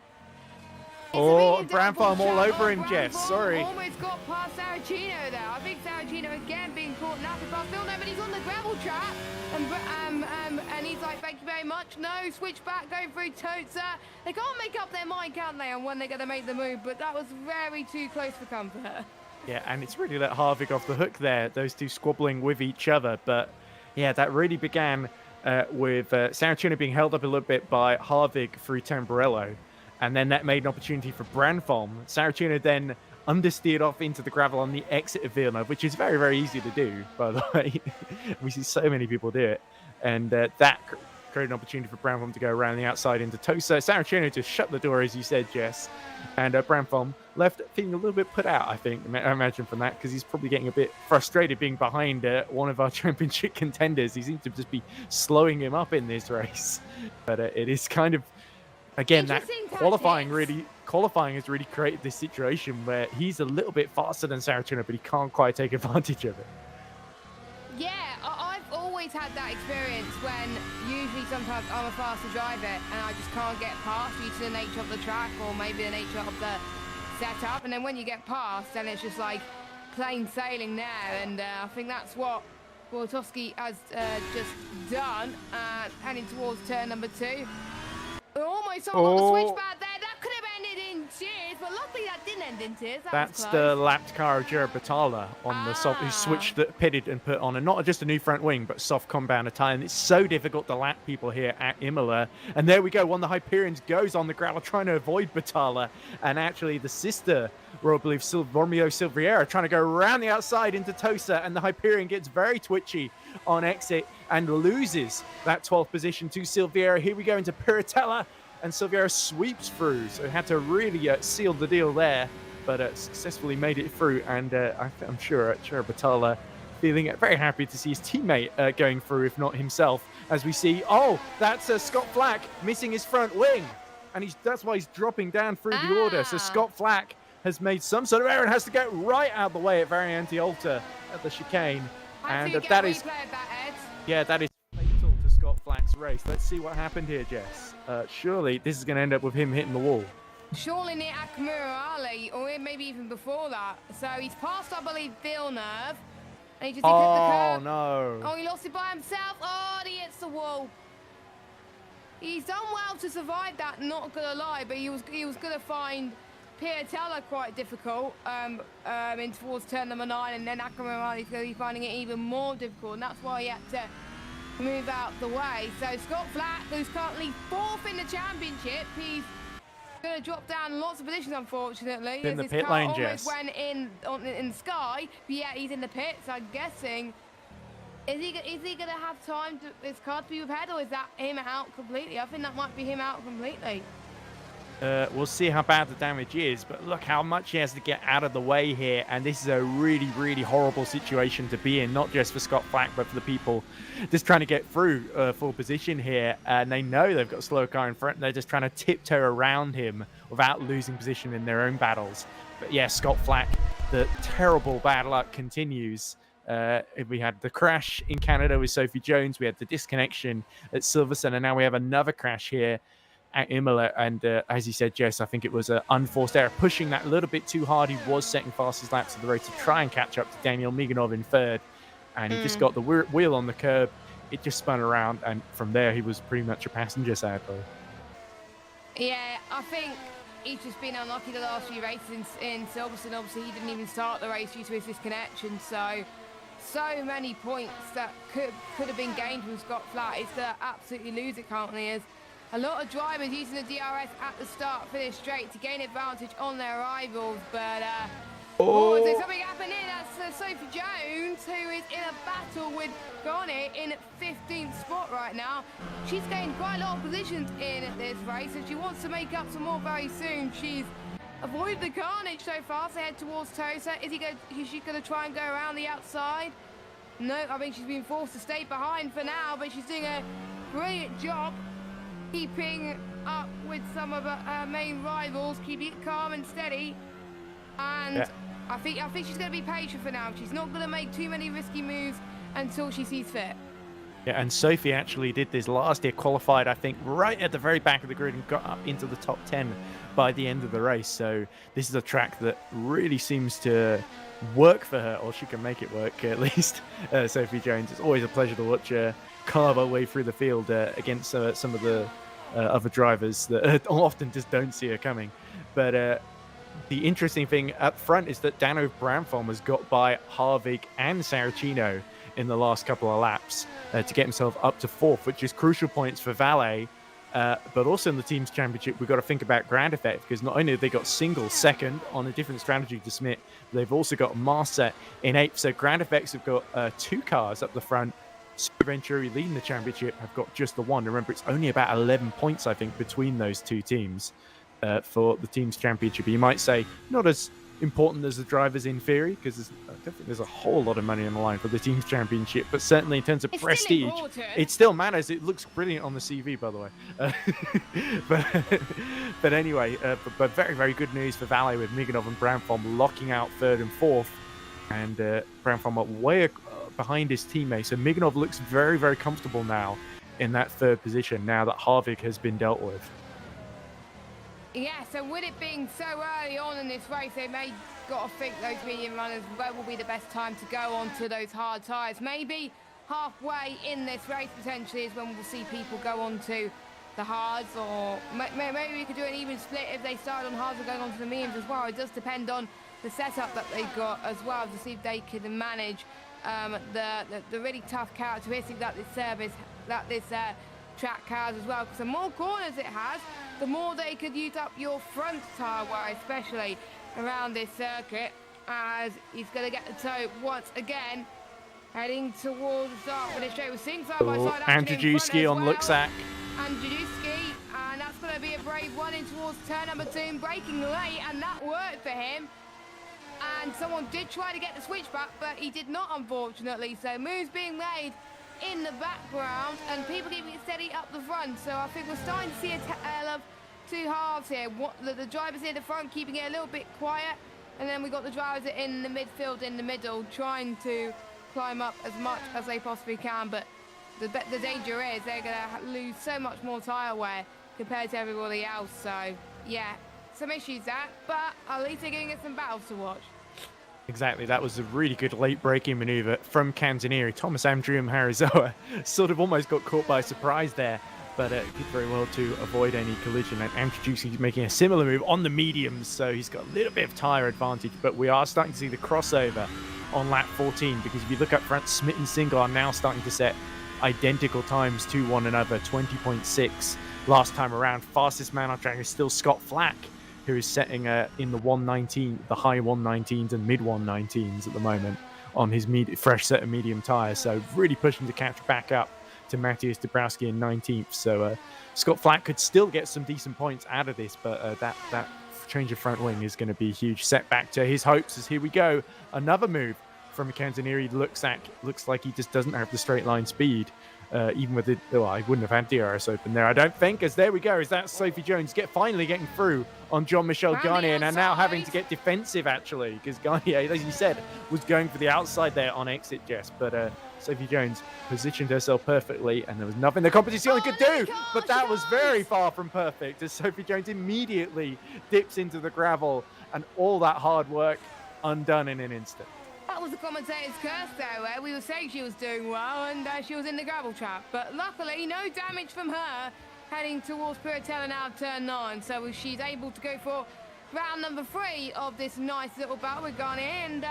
Bramfon all over him, Jeff. Sorry. Almost got past Saracino there. I think Saracino again being caught napping past Phil. No, but he's on the gravel trap, and he's like, "Thank you very much." No, switch back, going through Toza. They can't make up their mind, can they, on when they're going to make the move? But that was very too close for comfort. Yeah, and it's really let Harvick off the hook there. Those two squabbling with each other, but yeah, that really began with Saracino being held up a little bit by Harvick through Tamburello. And then that made an opportunity for Bramfon. Saracino then understeered off into the gravel on the exit of Villeneuve, which is very, very easy to do, by the way. We see so many people do it. And that created an opportunity for Bramfon to go around the outside into Tosa. Saracino just shut the door, as you said, Jess. And Bramfon left feeling a little bit put out, I think, I imagine, from that, because he's probably getting a bit frustrated being behind one of our championship contenders. He seems to just be slowing him up in this race. But it is kind of, again, that qualifying has really created this situation where he's a little bit faster than Saracino, but he can't quite take advantage of it. Yeah, I've always had that experience when usually sometimes I'm a faster driver and I just can't get past due to the nature of the track or maybe the nature of the setup. And then when you get past, then it's just like plain sailing there. And I think that's what Bortowski has just done, heading towards turn number 2. Almost on the switchback there. That could have ended in tears, but luckily that didn't end in tears. That's the lapped car of Jared Batala on the soft, who switched, pitted and put on, and not just a new front wing, but soft compound tyre. And it's so difficult to lap people here at Imola. And there we go. One of the Hyperions goes on the gravel trying to avoid Batala. And actually the sister, or I believe Romeo Silveira, trying to go around the outside into Tosa. And the Hyperion gets very twitchy on exit and loses that 12th position to Silveira. Here we go into Piratella, and Silveira sweeps through, so had to really seal the deal there, but successfully made it through. And I'm sure Batala feeling very happy to see his teammate going through, if not himself, as we see, that's Scott Flack missing his front wing, and that's why he's dropping down through the order. So Scott Flack has made some sort of error and has to go right out of the way at Variante Alta at the chicane. And that is fatal to Scott Flack's race. Let's see what happened here, Jess. Surely this is going to end up with him hitting the wall. Surely near Akamura Ali, or maybe even before that. So he's passed, I believe, Villeneuve. And he just hit the curb. No. Oh, he lost it by himself. Oh, and he hits the wall. He's done well to survive that, not going to lie, but he was going to find Piatella quite difficult in towards turn number 9, and then Akamura is going to be finding it even more difficult, and that's why he had to move out the way. So Scott Flack, who's currently 4th in the championship, he's going to drop down lots of positions, unfortunately. In the pit lane, Jess. Went in the sky, but yeah, he's in the pits. I'm guessing Is he going to have time to his car to be repaired, or is that him out completely? I think that might be him out completely. We'll see how bad the damage is, but look how much he has to get out of the way here, and this is a really, really horrible situation to be in, not just for Scott Flack, but for the people just trying to get through full position here, and they know they've got a slow car in front, and they're just trying to tiptoe around him without losing position in their own battles. But yeah, Scott Flack, the terrible bad luck continues. We had the crash in Canada with Sophie Jones, we had the disconnection at Silverstone, and now we have another crash here at Imola. And as you said, Jess, I think it was an unforced error, pushing that a little bit too hard. He was setting fastest laps of the race to try and catch up to Daniel Miganov in third, and he just got the wheel on the curb. It just spun around, and from there he was pretty much a passenger, sadly. Yeah, I think he's just been unlucky the last few races in Silverstone. Obviously, he didn't even start the race due to his disconnection, so many points that could have been gained from Scott Flack. It's to absolutely lose it currently, as a lot of drivers using the DRS at the start finish straight to gain advantage on their rivals, but there's something happening. That's Sophie Jones, who is in a battle with Garnet in 15th spot right now. She's gained quite a lot of positions in this race, and she wants to make up some more very soon. She's avoided the carnage so far to head towards Tosa. Is she going to try and go around the outside? No, I think she's been forced to stay behind for now, but she's doing a brilliant job keeping up with some of her main rivals, keeping it calm and steady. And yeah. I think she's going to be patient for now. She's not going to make too many risky moves until she sees fit. Yeah, and Sophie actually did this last year, qualified, I think, right at the very back of the grid and got up into the top 10 by the end of the race. So this is a track that really seems to work for her, or she can make it work, at least. Sophie Jones, it's always a pleasure to watch her carve her way through the field against some of the other drivers that often just don't see her coming. But the interesting thing up front is that Dano Bramfom has got by Harvick and Saracino in the last couple of laps to get himself up to fourth, which is crucial points for Valet. But also in the Teams Championship, we've got to think about Grandeffect, because not only have they got singles second on a different strategy to Smith, they've also got Marset in eighth. So Grandeffects have got two cars up the front. Super Venturi leading the championship have got just the one. Remember, it's only about 11 points, I think, between those two teams for the Teams Championship. You might say not as important as the drivers in theory, because I don't think there's a whole lot of money on the line for the Teams Championship, but certainly in terms of prestige, it still matters. It looks brilliant on the CV, by the way. But anyway, but very, very good news for Valet with Miganov and Bramfom locking out third and fourth, and Bramfom up way behind his teammate. So Miganov looks very, very comfortable now in that third position, now that Harvick has been dealt with. Yeah, so with it being so early on in this race, they may got to think those medium runners, where will be the best time to go onto those hard tyres. Maybe halfway in this race potentially is when we'll see people go onto the hards, or maybe we could do an even split if they start on hards and going onto the mediums as well. It does depend on the setup that they've got as well, to see if they can manage the really tough characteristic that this track has as well, because the more corners it has, the more they could use up your front tyre wear, especially around this circuit, as he's going to get the toe once again, heading towards the start for the straight. We're seeing side by side action in front as on well. Luxac. And Jadowski, and that's going to be a brave one in towards turn number 2, braking late, and that worked for him. And someone did try to get the switchback, but he did not, unfortunately. So moves being made in the background, and people keeping it steady up the front. So I think we're starting to see a tale of two halves here. The drivers in the front keeping it a little bit quiet, and then we got the drivers in the midfield in the middle trying to climb up as much as they possibly can. But the danger is they're going to lose so much more tyre wear compared to everybody else. So yeah, some issues there, but at least they're giving us some battles to watch. Exactly, that was a really good late braking maneuver from Canzonieri. Thomas Andrew Harizoa sort of almost got caught by surprise there, but did very well to avoid any collision. And Andrew making a similar move on the mediums, so he's got a little bit of tyre advantage, but we are starting to see the crossover on lap 14, because if you look up front, Smith and Single are now starting to set identical times to one another, 20.6 last time around. Fastest man on track is still Scott Flack, who is setting in the 119, the high 119s and mid 119s at the moment, on his fresh set of medium tyres. So really pushing to catch back up to Matthias Dabrowski in 19th. So Scott Flack could still get some decent points out of this, but that change of front wing is going to be a huge setback to his hopes. As here we go, another move from Canzonieri. Looks like he just doesn't have the straight line speed. Even with it, well, I wouldn't have had DRS open there, I don't think. As there we go, is that Sophie Jones finally getting through on Jean-Michel Garnier, and now having to get defensive actually, because Garnier, as you said, was going for the outside there on exit, Jess. But Sophie Jones positioned herself perfectly, and there was nothing the competition could do. But that was very far from perfect, as Sophie Jones immediately dips into the gravel, and all that hard work undone in an instant. That was the commentator's curse there, where we were saying she was doing well and she was in the gravel trap. But luckily, no damage from her heading towards Piratella now turn 9. So she's able to go for round number 3 of this nice little battle with Garnier. And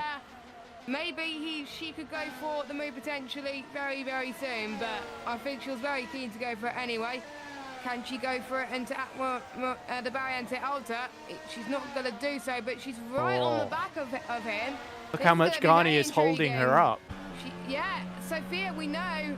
maybe she could go for the move potentially very, very soon. But I think she was very keen to go for it anyway. Can she go for it into the Variante Alta? She's not going to do so, but she's right on the back of him. Look how much Garnier is holding her up. Yeah, Sophia, we know,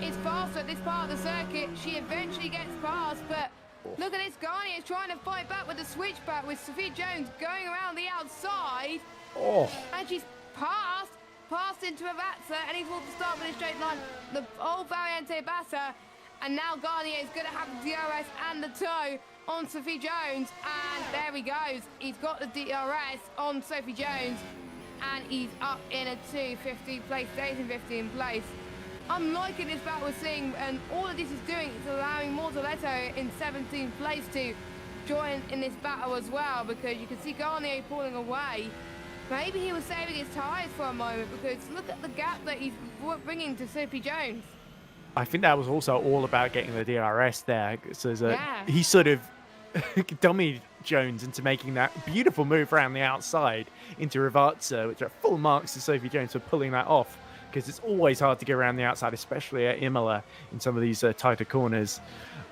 is faster at this part of the circuit. She eventually gets past, but look at this. Garnier is trying to fight back with the switchback with Sophia Jones going around the outside. Oh. And she's passed into Avatsa, and he's walked to start with a straight line. The old Variante Bassa, and now Garnier is going to have the DRS and the toe on Sophie Jones, and there he goes. He's got the DRS on Sophie Jones, and he's up in a 250 place, stays in 15th place. I'm liking this battle we're seeing, and all of this is doing is allowing Mortoletto in 17th place to join in this battle as well, because you can see Garnier pulling away. Maybe he was saving his tyres for a moment, because look at the gap that he's bringing to Sophie Jones. I think that was also all about getting the DRS there. So he sort of dummied Jones into making that beautiful move around the outside into Rivarza, which are full marks to Sophie Jones for pulling that off, because it's always hard to get around the outside, especially at Imola in some of these tighter corners.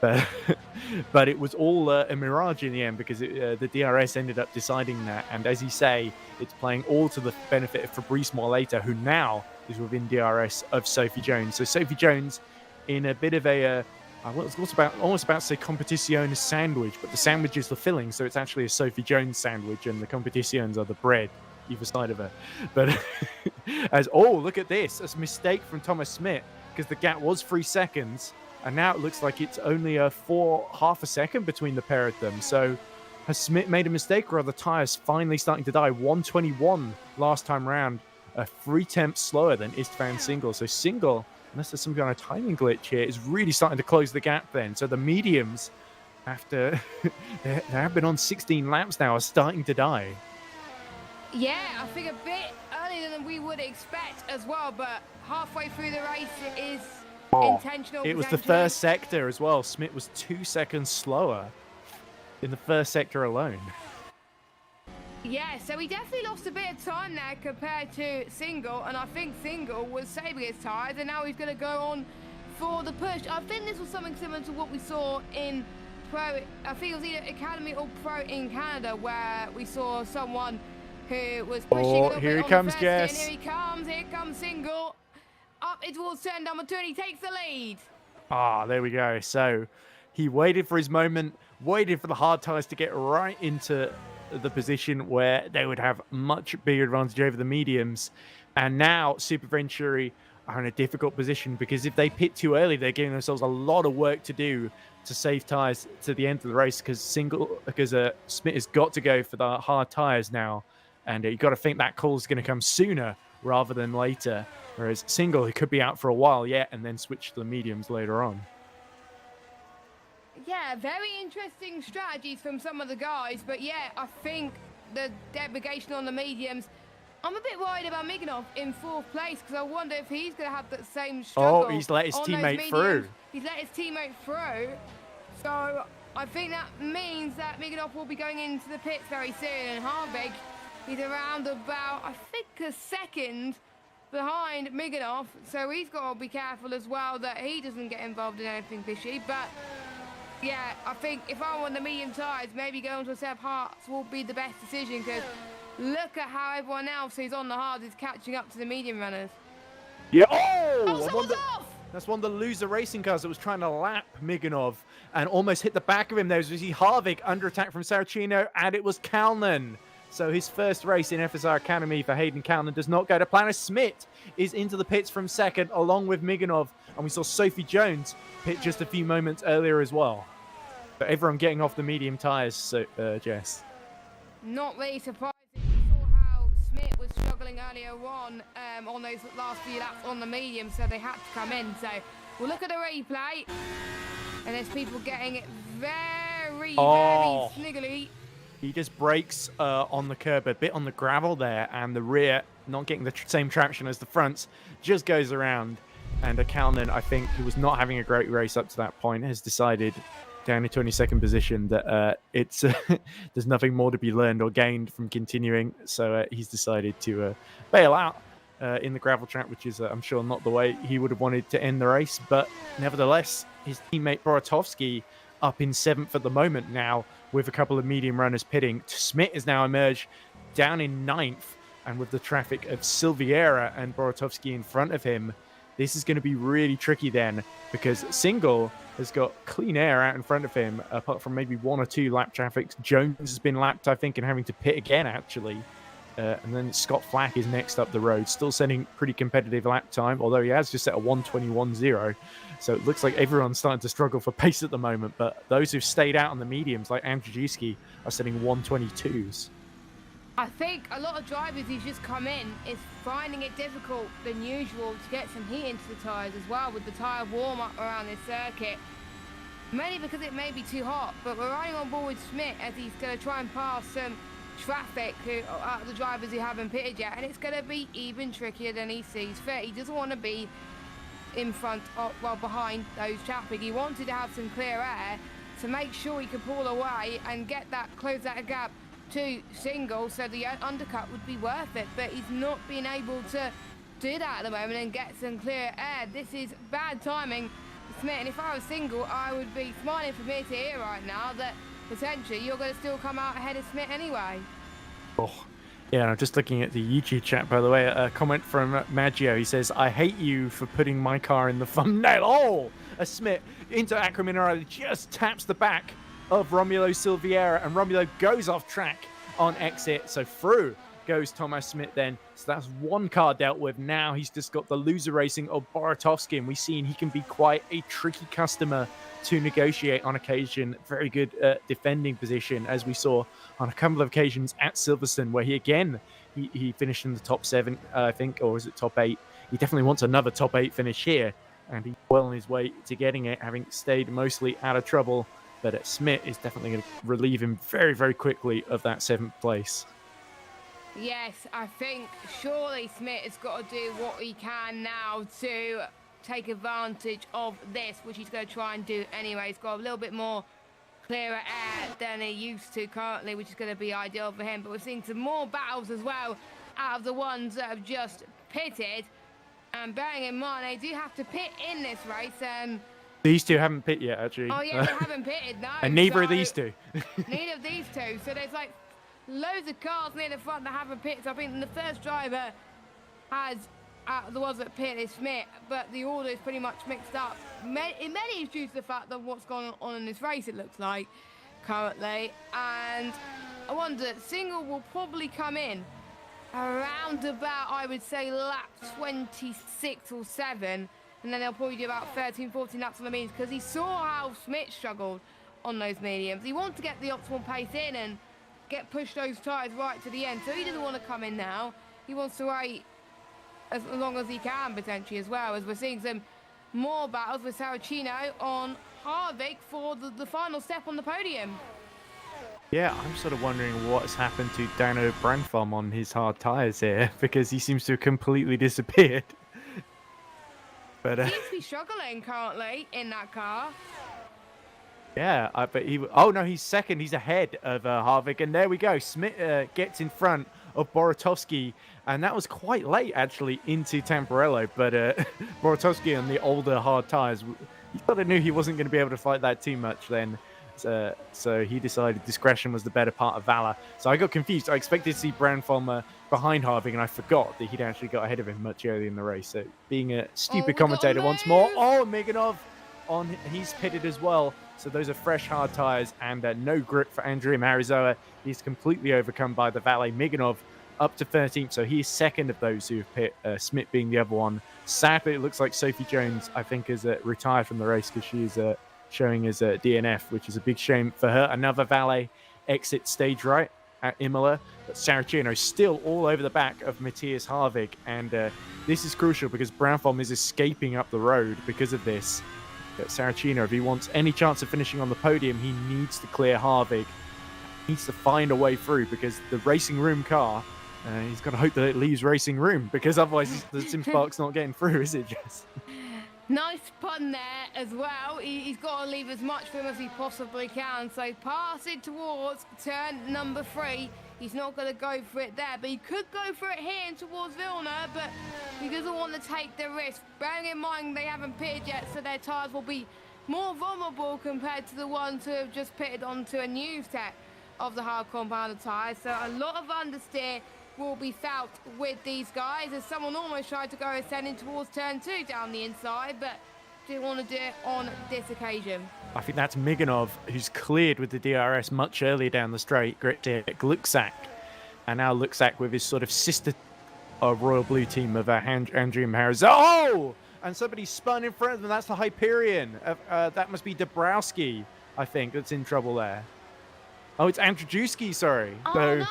But it was all a mirage in the end, because the DRS ended up deciding that. And as you say, it's playing all to the benefit of Fabrice Morlater, who now is within DRS of Sophie Jones. So Sophie Jones in a bit of a I was almost about to say competition sandwich, but the sandwich is the filling, so it's actually a Sophie Jones sandwich, and the competitions are the bread either side of her. But look at this, a mistake from Thomas Smith, because the gap was 3 seconds, and now it looks like it's only half a second between the pair of them. So has Smith made a mistake, or are the tyres finally starting to die? 121 last time round, 3/10 slower than Istvan Single. So Single, unless there's some kind of timing glitch here, is really starting to close the gap then. So the mediums, after they have been on 16 laps now, are starting to die. Yeah, I think a bit earlier than we would expect as well, but halfway through the race it is intentional. It was the first sector as well. Smith was 2 seconds slower in the first sector alone. Yeah, so he definitely lost a bit of time there compared to Single, and I think Single was saving his tyres, and now he's going to go on for the push. I think this was something similar to what we saw in Pro, I think it was either Academy or Pro in Canada, where we saw someone who was pushing a little here bit he on comes, the Jess. Here comes Single. Up towards turn number 2, and he takes the lead. There we go. So he waited for his moment, waited for the hard tyres to get right into the position where they would have much bigger advantage over the mediums. And now Super Venturi are in a difficult position, because if they pit too early, they're giving themselves a lot of work to do to save tyres to the end of the race, because Smith has got to go for the hard tyres now. And you've got to think that call is going to come sooner rather than later. Whereas Single, he could be out for a while yet and then switch to the mediums later on. Yeah, very interesting strategies from some of the guys. But yeah, I think the degradation on the mediums, I'm a bit worried about Miganov in 4th place, because I wonder if he's going to have that same struggle. He's let his teammate through. He's let his teammate through. So I think that means that Miganov will be going into the pits very soon. And Harvig, he's around about, I think, a second behind Miganov. So he's got to be careful as well that he doesn't get involved in anything fishy. But yeah, I think if I want the medium tyres, maybe going to Seb Hartz will be the best decision, because look at how everyone else who's on the hard is catching up to the medium runners. Yeah. Oh, Oh! someone's off! That's one of the loser racing cars that was trying to lap Miganov and almost hit the back of him. There was Harvick under attack from Saracino, and it was Kalnin. So his first race in FSR Academy for Hayden Kalnin does not go to plan. Smith is into the pits from second, along with Miganov, and we saw Sophie Jones pit just a few moments earlier as well. But everyone getting off the medium tyres, so, Jess. Not really surprising. We saw how Smith was struggling earlier on those last few laps on the medium, so they had to come in. So we'll look at the replay, and there's people getting it very sniggly. He just brakes on the curb, a bit on the gravel there, and the rear, not getting the same traction as the fronts, just goes around. And Kalnin, I think, who was not having a great race up to that point, has decided down in 22nd position that it's there's nothing more to be learned or gained from continuing. So he's decided to bail out in the gravel track, which is, I'm sure, not the way he would have wanted to end the race. But nevertheless, his teammate Boratovsky up in 7th at the moment now, with a couple of medium runners pitting. Smith has now emerged down in 9th, and with the traffic of Silviera and Boratovsky in front of him, this is going to be really tricky then, because Single has got clean air out in front of him, apart from maybe 1 or 2 lap traffic. Jones has been lapped, I think, and having to pit again, actually. And then Scott Flack is next up the road, still sending pretty competitive lap time, although he has just set a 1:21.0. So it looks like everyone's starting to struggle for pace at the moment, but those who've stayed out on the mediums, like Andrzejewski, are setting 1:22s. I think a lot of drivers who've just come in is finding it difficult than usual to get some heat into the tyres as well, with the tyre warm-up around this circuit. Mainly because it may be too hot, but we're riding on board with Schmidt as he's going to try and pass some traffic out of the drivers who haven't pitted yet, and it's going to be even trickier than he sees fit. He doesn't want to be in front of, well, behind those traffic. He wanted to have some clear air to make sure he could pull away and get that, close that gap to Single, so the undercut would be worth it, but he's not been able to do that at the moment and get some clear air. This is bad timing for Smith, and if I was Single, I would be smiling from ear to ear right now that potentially you're going to still come out ahead of Smith anyway. Oh, yeah, I'm just looking at the YouTube chat, by the way. A comment from Maggio. He says, "I hate you for putting my car in the thumbnail." Oh, a Smith into Acrominerale just taps the back of Romulo Silviera, and Romulo goes off track on exit. So through goes Thomas Smith then. So that's one car dealt with. Now he's just got the loser racing of Boratovsky, and we've seen he can be quite a tricky customer to negotiate on occasion. Very good defending position, as we saw on a couple of occasions at Silverstone, where he finished in the top 7, I think, or is it top 8? He definitely wants another top 8 finish here, and he's well on his way to getting it, having stayed mostly out of trouble. But Smith is definitely going to relieve him very, very quickly of that 7th place. Yes, I think surely Smith has got to do what he can now to take advantage of this, which he's going to try and do anyway. He's got a little bit more clearer air than he used to currently, which is going to be ideal for him. But we're seeing some more battles as well out of the ones that have just pitted. And bearing in mind, they do have to pit in this race. These two haven't pitted yet, actually. Oh, yeah, they haven't pitted, no. And neither of these two. Neither of these two. So there's like loads of cars near the front that haven't pitted. So I think the first driver has the ones that pit is Smith, but the order is pretty much mixed up. Many is due to the fact that what's going on in this race, it looks like, currently. And I wonder, Single will probably come in around about, I would say, lap 26 or 7. And then they'll probably do about 13, 14 laps on the mediums, because he saw how Smith struggled on those mediums. He wants to get the optimal pace in and get push those tyres right to the end. So he doesn't want to come in now. He wants to wait as long as he can, potentially, as well, as we're seeing some more battles with Saracino on Harvick for the final step on the podium. Yeah, I'm sort of wondering what has happened to Dano Brandfarm on his hard tyres here, because he seems to have completely disappeared. But he seems to be struggling currently in that car. Yeah, but oh no, he's second. He's ahead of Harvick, and there we go. Smith gets in front of Boratovsky, and that was quite late actually into Tamburello. But Boratovsky on the older hard tyres, he sort of knew he wasn't going to be able to fight that too much then. So he decided discretion was the better part of valor. So I got confused. I expected to see Brandfom behind Harvick, and I forgot that he'd actually got ahead of him much earlier in the race. So being a stupid commentator once more. Oh, Miganov he's pitted as well. So those are fresh hard tires and no grip for Andrea Marizoa. He's completely overcome by the valet Miganov up to 13th. So he's second of those who have pit, Smith being the other one. Sadly, it looks like Sophie Jones, I think, is retired from the race because she's showing as a DNF, which is a big shame for her. Another valet exit stage right at Imola. But Saracino still all over the back of Matthias Harvick. And this is crucial because Brownfom is escaping up the road because of this. But Saracino, if he wants any chance of finishing on the podium, he needs to clear Harvick. He needs to find a way through because the Racing Room car, he's got to hope that it leaves Racing Room because otherwise the SimSpark's not getting through, is it, Jess? Nice pun there as well. He's got to leave as much room as he possibly can. So passing towards turn number 3. He's not going to go for it there, but he could go for it here and towards Vilna, but he doesn't want to take the risk. Bearing in mind they haven't pitted yet, so their tyres will be more vulnerable compared to the ones who have just pitted onto a new set of the hard compounded tyres. So a lot of understeer will be felt with these guys, as someone almost tried to go ascending towards turn 2 down the inside, but didn't want to do it on this occasion. I think that's Miganov, who's cleared with the DRS much earlier down the straight. Great to Luxak. And now Luxak with his sort of sister Royal Blue team of Andrea Maris. Oh! And somebody spun in front of them. That's the Hyperion. That must be Dabrowski, I think, that's in trouble there. Oh, it's Andrzejewski, sorry. Oh, so, no!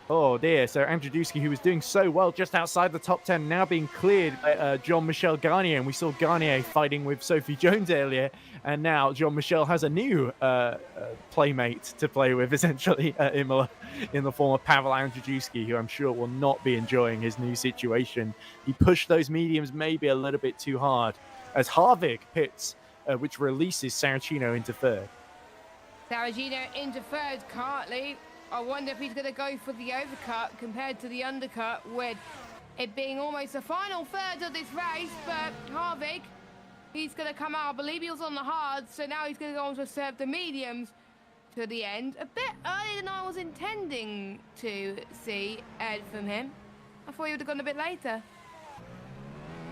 Oh dear, so Andrzejewski, who was doing so well just outside the top 10, now being cleared by Jean-Michel Garnier, and we saw Garnier fighting with Sophie Jones earlier, and now Jean-Michel has a new playmate to play with, essentially, at Imola, in the form of Pavel Andrzejewski, who I'm sure will not be enjoying his new situation. He pushed those mediums maybe a little bit too hard, as Harvick pits, which releases Saracino into third. Saracino into third currently. I wonder if he's going to go for the overcut compared to the undercut, with it being almost the final third of this race. But Harvick, he's going to come out. I believe he was on the hards, so now he's going to go on to serve the mediums to the end. A bit earlier than I was intending to see Ed from him. I thought he would have gone a bit later.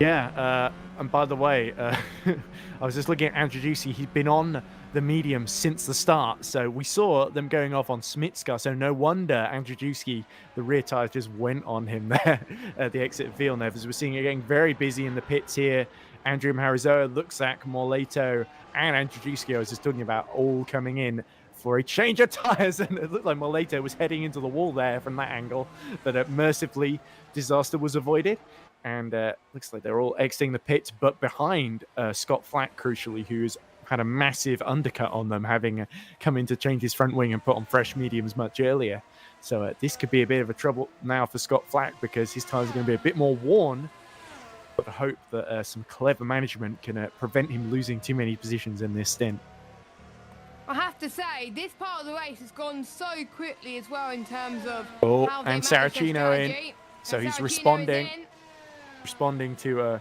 Yeah, and by the way, I was just looking at Andrzejewski. He's been on the medium since the start, so we saw them going off on Smitska, so no wonder Andrzejewski, the rear tyres just went on him there at the exit of Villeneuve, as we're seeing it getting very busy in the pits here. Andrea Marizoa, Luxak, Morleto, and Andrzejewski, I was just talking about, all coming in for a change of tyres, and it looked like Morleto was heading into the wall there from that angle, but mercifully, disaster was avoided. And looks like they're all exiting the pits, but behind Scott Flack, crucially, who's had a massive undercut on them, having come in to change his front wing and put on fresh mediums much earlier. So this could be a bit of a trouble now for Scott Flack, because his tyres are going to be a bit more worn. But I hope that some clever management can prevent him losing too many positions in this stint. I have to say, this part of the race has gone so quickly as well in terms of how they and manage their Saracino in. strategy. So And he's Saracino responding to a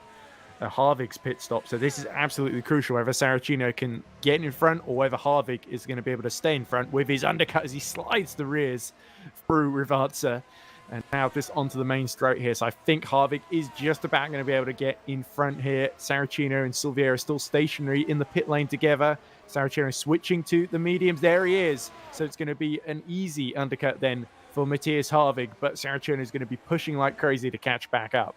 Harvick's pit stop. So this is absolutely crucial, whether Saracino can get in front or whether Harvick is going to be able to stay in front with his undercut as he slides the rears through Rivazza. And now just onto the main straight here. So I think Harvick is just about going to be able to get in front here. Saracino and Silviera still stationary in the pit lane together. Saracino switching to the mediums. There he is. So it's going to be an easy undercut then for Matthias Harvick. But Saracino is going to be pushing like crazy to catch back up.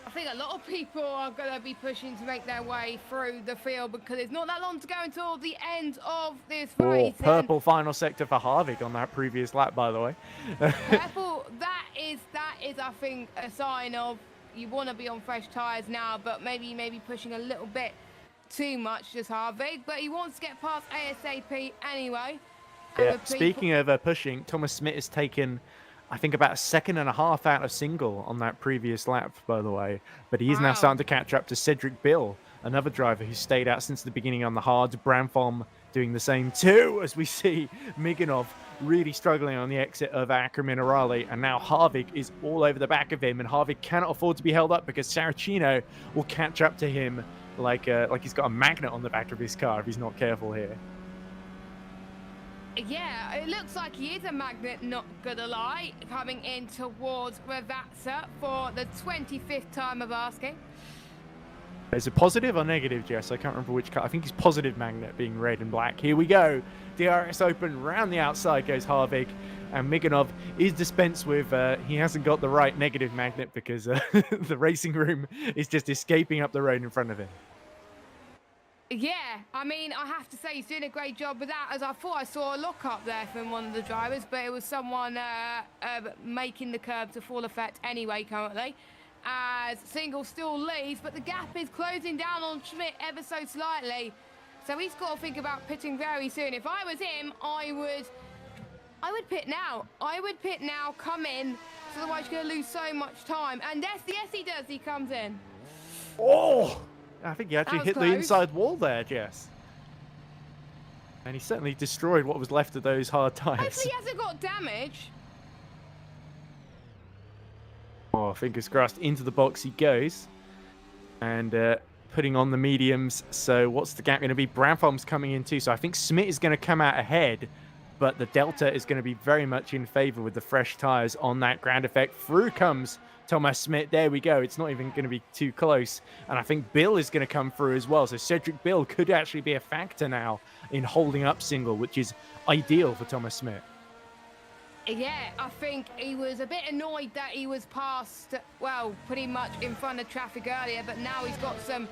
I think a lot of people are going to be pushing to make their way through the field, because it's not that long to go until the end of this race. Purple final sector for Harvick on that previous lap, by the way. Purple, that is, I think, a sign of you want to be on fresh tyres now, but maybe pushing a little bit too much, just Harvick. But he wants to get past ASAP anyway. Yeah. Speaking of pushing, Thomas Smith has taken, I think, about a second and a half out of single on that previous lap, by the way. But he is now starting to catch up to Cedric Bill, another driver who stayed out since the beginning on the hards. Branfom doing the same too, as we see Miganov really struggling on the exit of Acre Minerale. And now Harvick is all over the back of him, and Harvick cannot afford to be held up because Saracino will catch up to him like he's got a magnet on the back of his car if he's not careful here. Yeah, it looks like he is a magnet, not gonna lie, coming in towards rFactor for the 25th time of asking. Is it positive or negative, Jess? I can't remember which car. I think he's positive magnet, being red and black. Here we go. DRS open, round the outside goes Harvick, and Miganov is dispensed with. He hasn't got the right negative magnet because the racing room is just escaping up the road in front of him. Yeah, I mean, I have to say he's doing a great job with that, as I thought I saw a lock-up there from one of the drivers, but it was someone making the curb to full effect anyway currently, as Single still leads, but the gap is closing down on Schmidt ever so slightly, so he's got to think about pitting very soon. If I was him, I would pit now. I would pit now, come in, so otherwise you're going to lose so much time, and yes, he does, he comes in. Oh! I think he actually hit close. the inside wall there, Jess. And he certainly destroyed what was left of those hard tyres. Hopefully he hasn't got damage. Oh, fingers crossed. Into the box he goes. And putting on the mediums. So what's the gap going to be? Branfom's coming in too. So I think Smith is going to come out ahead. But the delta is going to be very much in favour with the fresh tyres on that ground effect. Through comes Thomas Smith. There we go. It's not even going to be too close. And I think Bill is going to come through as well. So Cedric Bill could actually be a factor now in holding up Single, which is ideal for Thomas Smith. Yeah, I think he was a bit annoyed that he was passed, well, pretty much in front of traffic earlier, but now he's got some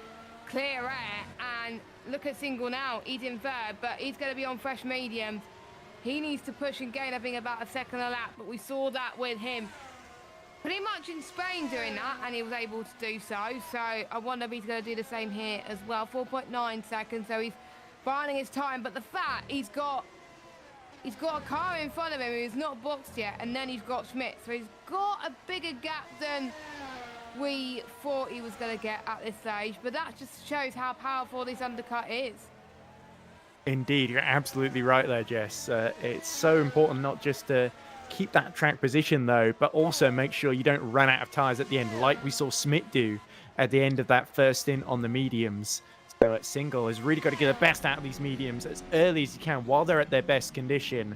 clear air. And look at Single now. He's in third, but he's going to be on fresh mediums. He needs to push and gain, I think, about a second a lap, but we saw that with him pretty much in Spain doing that, and he was able to do so. So I wonder if he's going to do the same here as well. 4.9 seconds, so he's biding his time. But the fact he's got a car in front of him who's not boxed yet, and then he's got Schmidt. So he's got a bigger gap than we thought he was going to get at this stage. But that just shows how powerful this undercut is. Indeed, you're absolutely right there, Jess. It's so important not just to keep that track position, though, but also make sure you don't run out of tyres at the end, like we saw Smith do at the end of that first stint on the mediums. So at Single has really got to get the best out of these mediums as early as you can while they're at their best condition.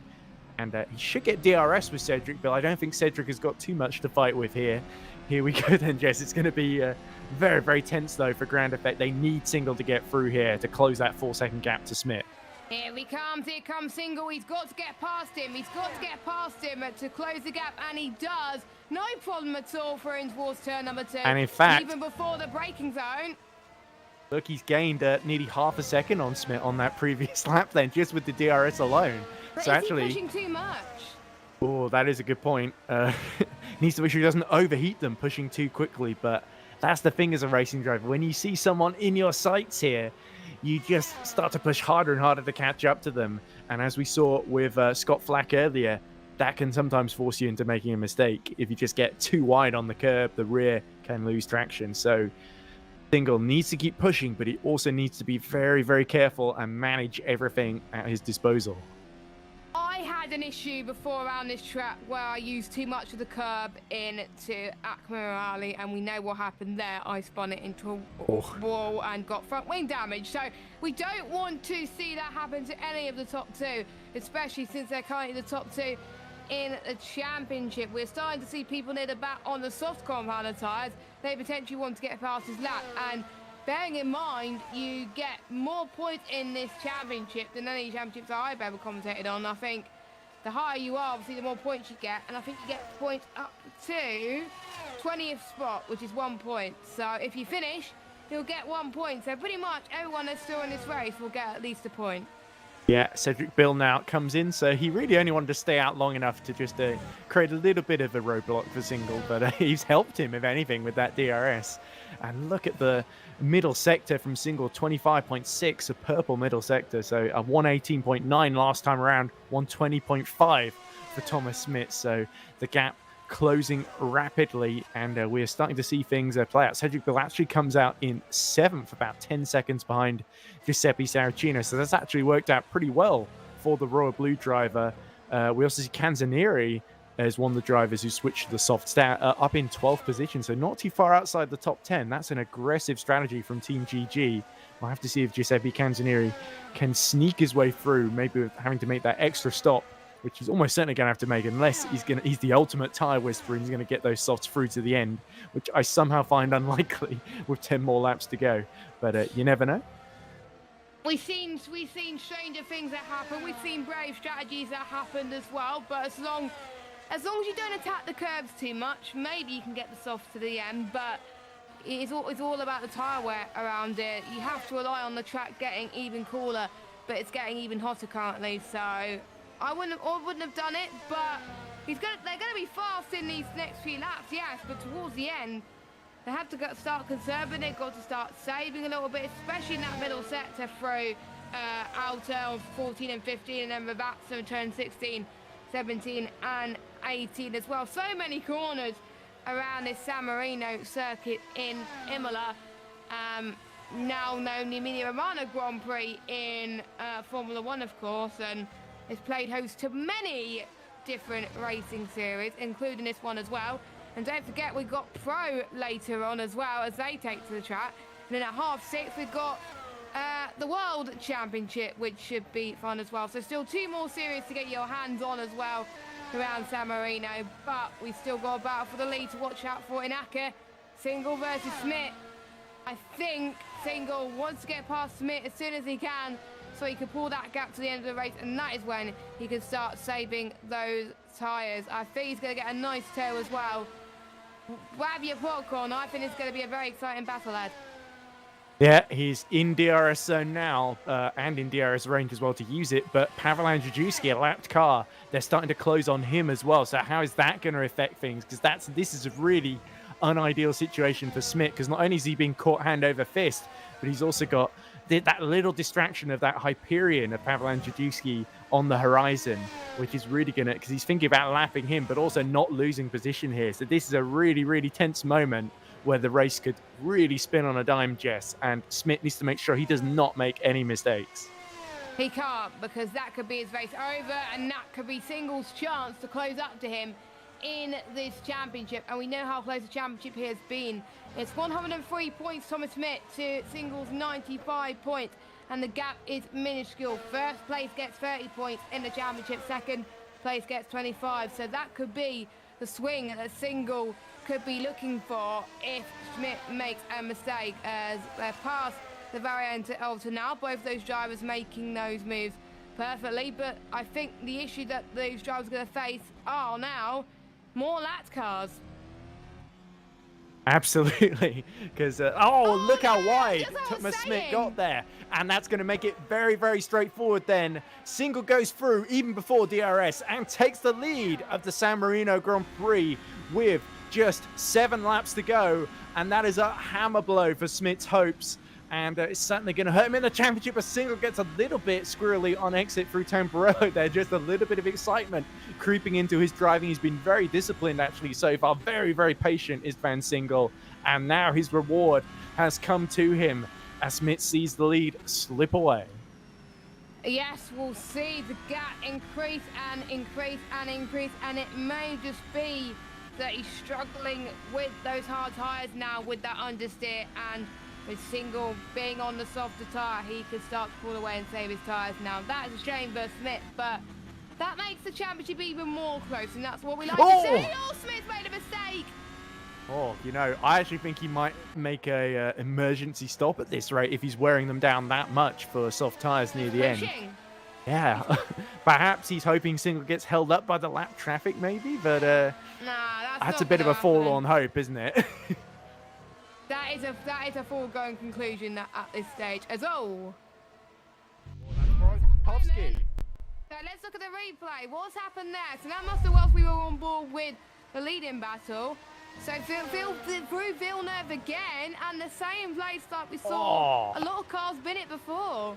And he should get DRS with Cedric, but I don't think Cedric has got too much to fight with here. Here we go then, Jess. It's going to be very, very tense, though, for ground effect. They need Single to get through here to close that 4-second gap to Smith. Here comes Single. He's got to get past him. He's got to get past him to close the gap, and he does. No problem at all for him towards turn number 2. And in fact, even before the braking zone. Look, he's gained nearly half a second on Smith on that previous lap then, just with the DRS alone. But so is actually, he pushing too much? Oh, that is a good point. Needs to make sure he doesn't overheat them pushing too quickly, but that's the thing as a racing driver. When you see someone in your sights here, you just start to push harder and harder to catch up to them. And as we saw with Scott Flack earlier, that can sometimes force you into making a mistake. If you just get too wide on the curb, the rear can lose traction. So Single needs to keep pushing, but he also needs to be very, very careful and manage everything at his disposal. I had an issue before around this track where I used too much of the curb into Akmarali, and we know what happened there. I spun it into a wall and got front wing damage. So we don't want to see that happen to any of the top 2, especially since they're currently the top 2 in the championship. We're starting to see people near the back on the soft compound tyres. They potentially want to get past his lap, and bearing in mind, you get more points in this championship than any championships I've ever commentated on. I think the higher you are, obviously, the more points you get. And I think you get points up to 20th spot, which is 1 point. So if you finish, you'll get 1 point. So pretty much everyone that's still in this race will get at least a point. Yeah, Cedric Bill now comes in, so he really only wanted to stay out long enough to just create a little bit of a roadblock for Single, but he's helped him, if anything, with that DRS. And look at the middle sector from Single, 25.6, a purple middle sector, so a 118.9 last time around, 120.5 for Thomas Smith, so the gap closing rapidly, and we're starting to see things play out. Cedric Bill actually comes out in 7th, about 10 seconds behind Giuseppe Saracino, so that's actually worked out pretty well for the Royal Blue driver. We also see Canzanieri as one of the drivers who switched to the soft start, up in 12th position, so not too far outside the top 10. That's an aggressive strategy from Team GG, We'll have to see if Giuseppe Canzonieri can sneak his way through, maybe with having to make that extra stop, which he's almost certainly going to have to make, unless he's the ultimate tire whisperer and he's going to get those softs through to the end, which I somehow find unlikely with 10 more laps to go. But you never know. We've seen stranger things that happen. We've seen brave strategies that happened as well. But as long as you don't attack the curves too much, maybe you can get the softs to the end. But it's all about the tyre wear around it. You have to rely on the track getting even cooler, but it's getting even hotter currently. So I wouldn't have done it. But they're going to be fast in these next few laps, yes. But towards the end, they have to start conserving. They've got to start saving a little bit, especially in that middle sector through outer of 14 and 15, and then Ravazza in turn 16, 17 and 18 as well. So many corners around this San Marino circuit in Imola, now known the Emilia-Romagna Grand Prix in Formula 1, of course, and it's played host to many different racing series, including this one as well. And don't forget, we've got Pro later on as well as they take to the track. And then at 6:30, we've got the World Championship, which should be fun as well. So still 2 more series to get your hands on as well around San Marino. But we've still got a battle for the lead to watch out for in ACA. Single versus Smith. I think Single wants to get past Smith as soon as he can, so he can pull that gap to the end of the race, and that is when he can start saving those tyres. I think he's going to get a nice tail as well. Grab your popcorn. I think it's going to be a very exciting battle, lad. Yeah, he's in DRS zone now, and in DRS range as well to use it, but Pavel Andrzejewski, a lapped car, they're starting to close on him as well. So how is that going to affect things? Because this is a really unideal situation for Smith, because not only is he being caught hand over fist, but he's also got that little distraction of that Hyperion of Pavel Andrzejewski on the horizon, which is really going to, because he's thinking about lapping him, but also not losing position here. So this is a really, really tense moment where the race could really spin on a dime, Jess, and Smith needs to make sure he does not make any mistakes. He can't, because that could be his race over, and that could be Single's chance to close up to him in this championship. And we know how close the championship here has been. It's 103 points, Thomas Smith, to Single's 95 points, and the gap is minuscule. First place gets 30 points in the championship, second place gets 25. So that could be the swing that Single could be looking for if Smith makes a mistake, as they're past the Variante Alta now. Both those drivers making those moves perfectly, but I think the issue that those drivers are going to face are now more lat cars. Absolutely, because look how wide Thomas Smith saying. got there, and that's going to make it very, very straightforward then. Single goes through even before DRS and takes the lead of the San Marino Grand Prix with just 7 laps to go, and that is a hammer blow for Smith's hopes, and it's certainly going to hurt him in the championship. A Single gets a little bit squirrely on exit through Tamburello there, just a little bit of excitement creeping into his driving. He's been very disciplined actually so far, very, very patient is Van Single, and now his reward has come to him as Smith sees the lead slip away. Yes, we'll see the gap increase and increase and increase, and it may just be that he's struggling with those hard tyres now with that understeer, and with Single being on the softer tyre, he could start to pull away and save his tyres now. That is a shame for Smith, but that makes the championship even more close, and that's what we like to see. Oh, Smith made a mistake. Oh, you know, I actually think he might make a emergency stop at this rate if he's wearing them down that much for soft tyres near the end. Yeah, perhaps he's hoping Single gets held up by the lap traffic maybe, but that's a bit of a forlorn hope, isn't it? That is a foregone conclusion at this stage. As So let's look at the replay. What's happened there? So that must have whilst we were on board with the leading battle. So through Villeneuve again, and the same place like we saw a lot of cars been it before.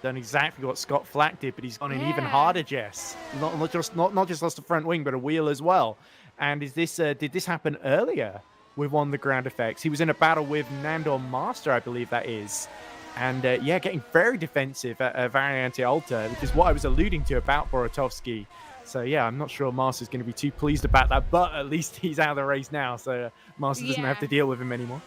Done exactly what Scott Flack did, but he's gone in even harder, Jess. Not just lost the front wing, but a wheel as well. And is this did this happen earlier with one of the ground effects? He was in a battle with Nando Master, I believe that is. And yeah, getting very defensive at Variante Alta, which is what I was alluding to about Boratovsky. So yeah, I'm not sure Master's going to be too pleased about that, but at least he's out of the race now, so Master doesn't have to deal with him anymore.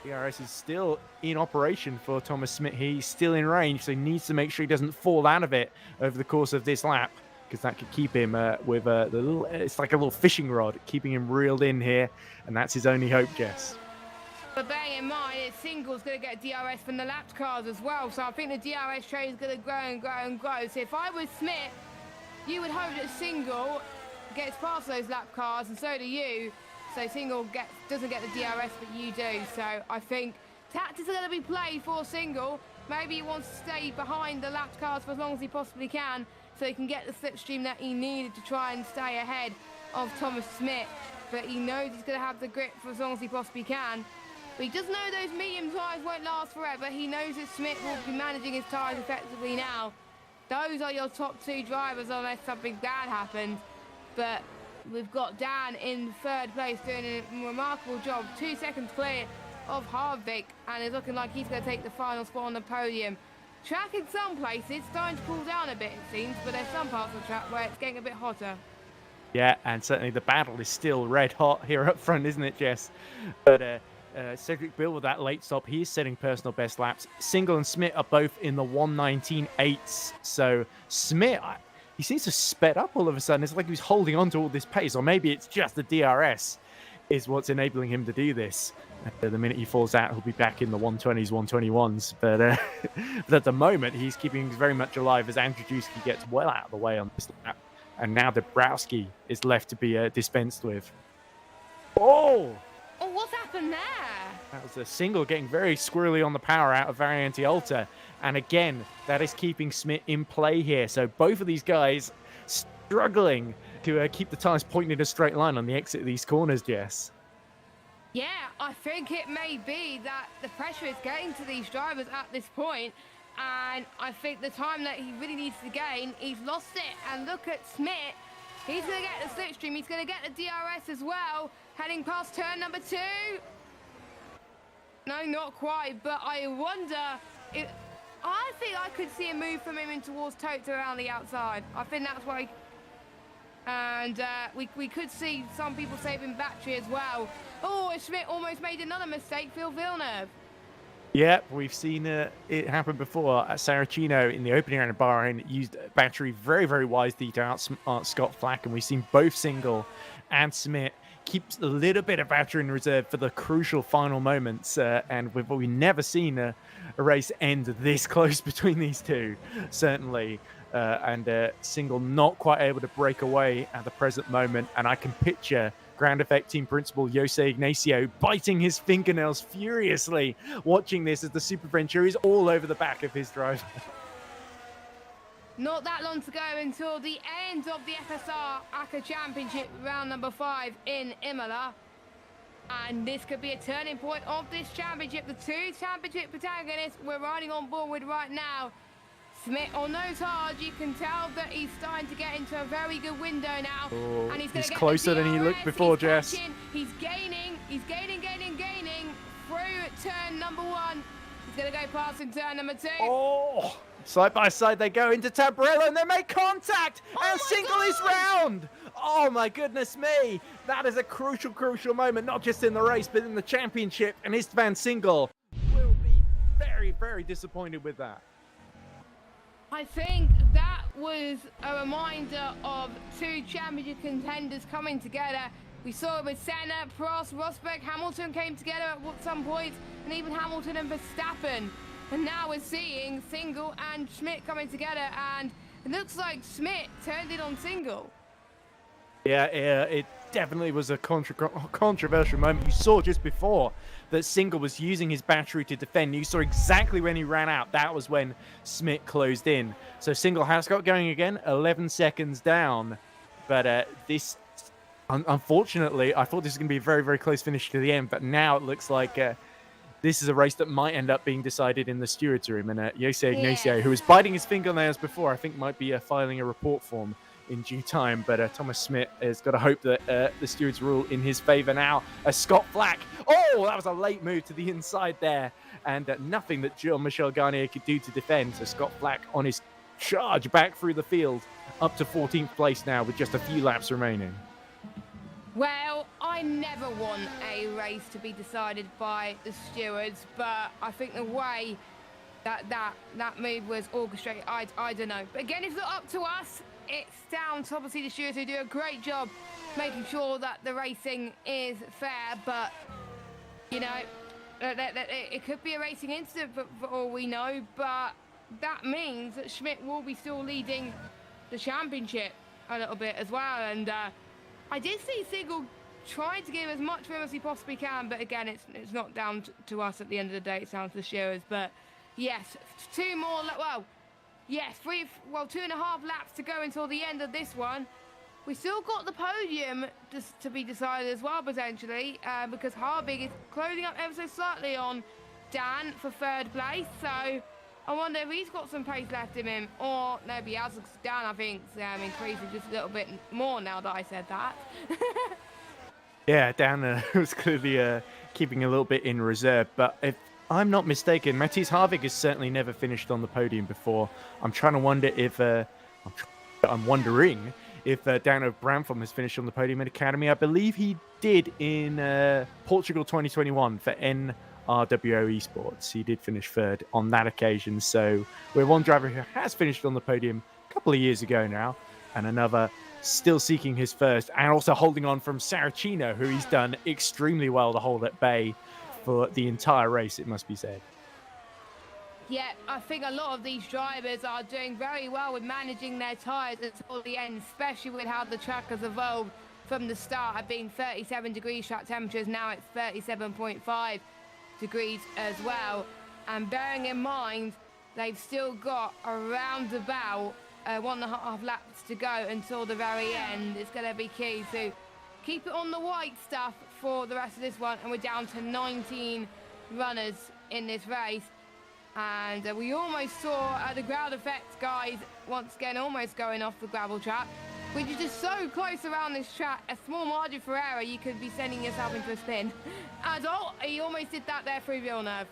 DRS is still in operation for Thomas Smith. He's still in range, so he needs to make sure he doesn't fall out of it over the course of this lap, because that could keep him with the little. It's like a little fishing rod, keeping him reeled in here, and that's his only hope, Jess. But bearing in mind, Single's going to get DRS from the lapped cars as well, so I think the DRS train is going to grow and grow and grow. So if I was Smith, you would hope that Single gets past those lap cars, and so do you. So Single doesn't get the DRS, but you do. So I think tactics are going to be played for Single. Maybe he wants to stay behind the lapped cars for as long as he possibly can, so he can get the slipstream that he needed to try and stay ahead of Thomas Smith. But he knows he's going to have the grip for as long as he possibly can. But he does know those medium tyres won't last forever. He knows that Smith will be managing his tyres effectively now. Those are your top two drivers unless something bad happens. But we've got Dan in third place doing a remarkable job. 2 seconds clear of Harvick, and it's looking like he's going to take the final spot on the podium. Track in some places starting to cool down a bit, it seems, but there's some parts of the track where it's getting a bit hotter. Yeah, and certainly the battle is still red hot here up front, isn't it, Jess? But Cedric Bill with that late stop, he's setting personal best laps. Single and Smith are both in the 1:19.8s. So Smith, he seems to have sped up all of a sudden. It's like he was holding on to all this pace, or maybe it's just the DRS is what's enabling him to do this. The minute he falls out, he'll be back in the 120s, 121s. But at the moment, he's keeping very much alive as Andrzejewski gets well out of the way on this lap. And now Dabrowski is left to be dispensed with. Oh! Oh, what's happened there? That was a Single getting very squirrely on the power out of Variante Alta. And again, that is keeping Smith in play here. So both of these guys struggling to keep the tyres pointing in a straight line on the exit of these corners, Jess. Yeah, I think it may be that the pressure is getting to these drivers at this point, and I think the time that he really needs to gain, he's lost it. And look at Smith. He's going to get the slipstream. He's going to get the DRS as well, heading past turn number 2. No, not quite, but I wonder if... I think I could see a move from him in towards Toto around the outside. I think that's why... And we could see some people saving battery as well. Oh, Schmidt almost made another mistake, Phil Villeneuve. Yep, we've seen it happen before. Saracino in the opening round of Bahrain used battery very, very wisely to outsmart Scott Flack, and we've seen both Single and Smith keeps a little bit of battery in reserve for the crucial final moments, and we've never seen a race end this close between these two, certainly. And Single not quite able to break away at the present moment, and I can picture Ground Effect team principal Jose Ignacio biting his fingernails furiously watching this as the Super Venturi is all over the back of his driver. Not that long to go until the end of the FSR ACA Championship round number 5 in Imola. And this could be a turning point of this championship. The two championship protagonists we're riding on board with right now. Smith on those hard, you can tell that he's starting to get into a very good window now. Oh, and he's closer than he looked before, Jess. He's gaining through turn number 1. He's going to go past in turn number 2. Oh, side by side they go into Tamburello and they make contact, and Single is round. Oh my goodness me, that is a crucial moment, not just in the race but in the championship, and Istvan Single will be very, very disappointed with that. I think that was a reminder of two championship contenders coming together. We saw it with Senna, Prost, Rosberg, Hamilton came together at some point, and even Hamilton and Verstappen. And now we're seeing Single and Schmidt coming together, and it looks like Schmidt turned it on Single. Yeah, it definitely was a controversial moment. You saw just before that Single was using his battery to defend. You saw exactly when he ran out. That was when Smith closed in. So Single has got going again, 11 seconds down. But this, unfortunately, I thought this was going to be a very, very close finish to the end. But now it looks like this is a race that might end up being decided in the stewards' room. And Jose Ignacio, who was biting his fingernails before, I think might be filing a report form in due time, but Thomas Smith has got to hope that the stewards rule in his favor now. Scott Flack, oh, that was a late move to the inside there, and nothing that Jean-Michel Garnier could do to defend. So Scott Flack on his charge back through the field, up to 14th place now with just a few laps remaining. Well, I never want a race to be decided by the stewards, but I think the way that move was orchestrated, I don't know. But again, it's not up to us. It's down to obviously the stewards, who do a great job making sure that the racing is fair. But you know, it could be a racing incident for all we know. But that means that Schmidt will be still leading the championship a little bit as well. And I did see Sigel trying to give as much room as he possibly can, but again, it's not down to us at the end of the day. It's down to the stewards. But yes, 2 more. Well, yes, 2.5 laps to go until the end of this one. We still got the podium to be decided as well, potentially, because Harvig is closing up ever so slightly on Dan for 3rd place. So I wonder if he's got some pace left in him, or maybe as Dan, I think, increasing just a little bit more now that I said that. Yeah, Dan was clearly keeping a little bit in reserve, but if I'm not mistaken, Matthias Harvig has certainly never finished on the podium before. I'm trying to wonder if I'm wondering if Dano Bramfom has finished on the podium in Academy. I believe he did in Portugal 2021 for NRWO eSports. He did finish 3rd on that occasion. So we're one driver who has finished on the podium a couple of years ago now, and another still seeking his first, and also holding on from Saracino, who he's done extremely well to hold at bay for the entire race, it must be said. Yeah, I think a lot of these drivers are doing very well with managing their tyres until the end, especially with how the track has evolved from the start. At being 37 degrees track temperatures, now it's 37.5 degrees as well. And bearing in mind, they've still got around about 1.5 laps to go until the very end. It's going to be key to keep it on the white stuff for the rest of this one. And we're down to 19 runners in this race. And we almost saw the ground effect guys once again almost going off the gravel track, which is just so close around this track. A small margin for error, you could be sending yourself into a spin. And he almost did that there through Villeneuve.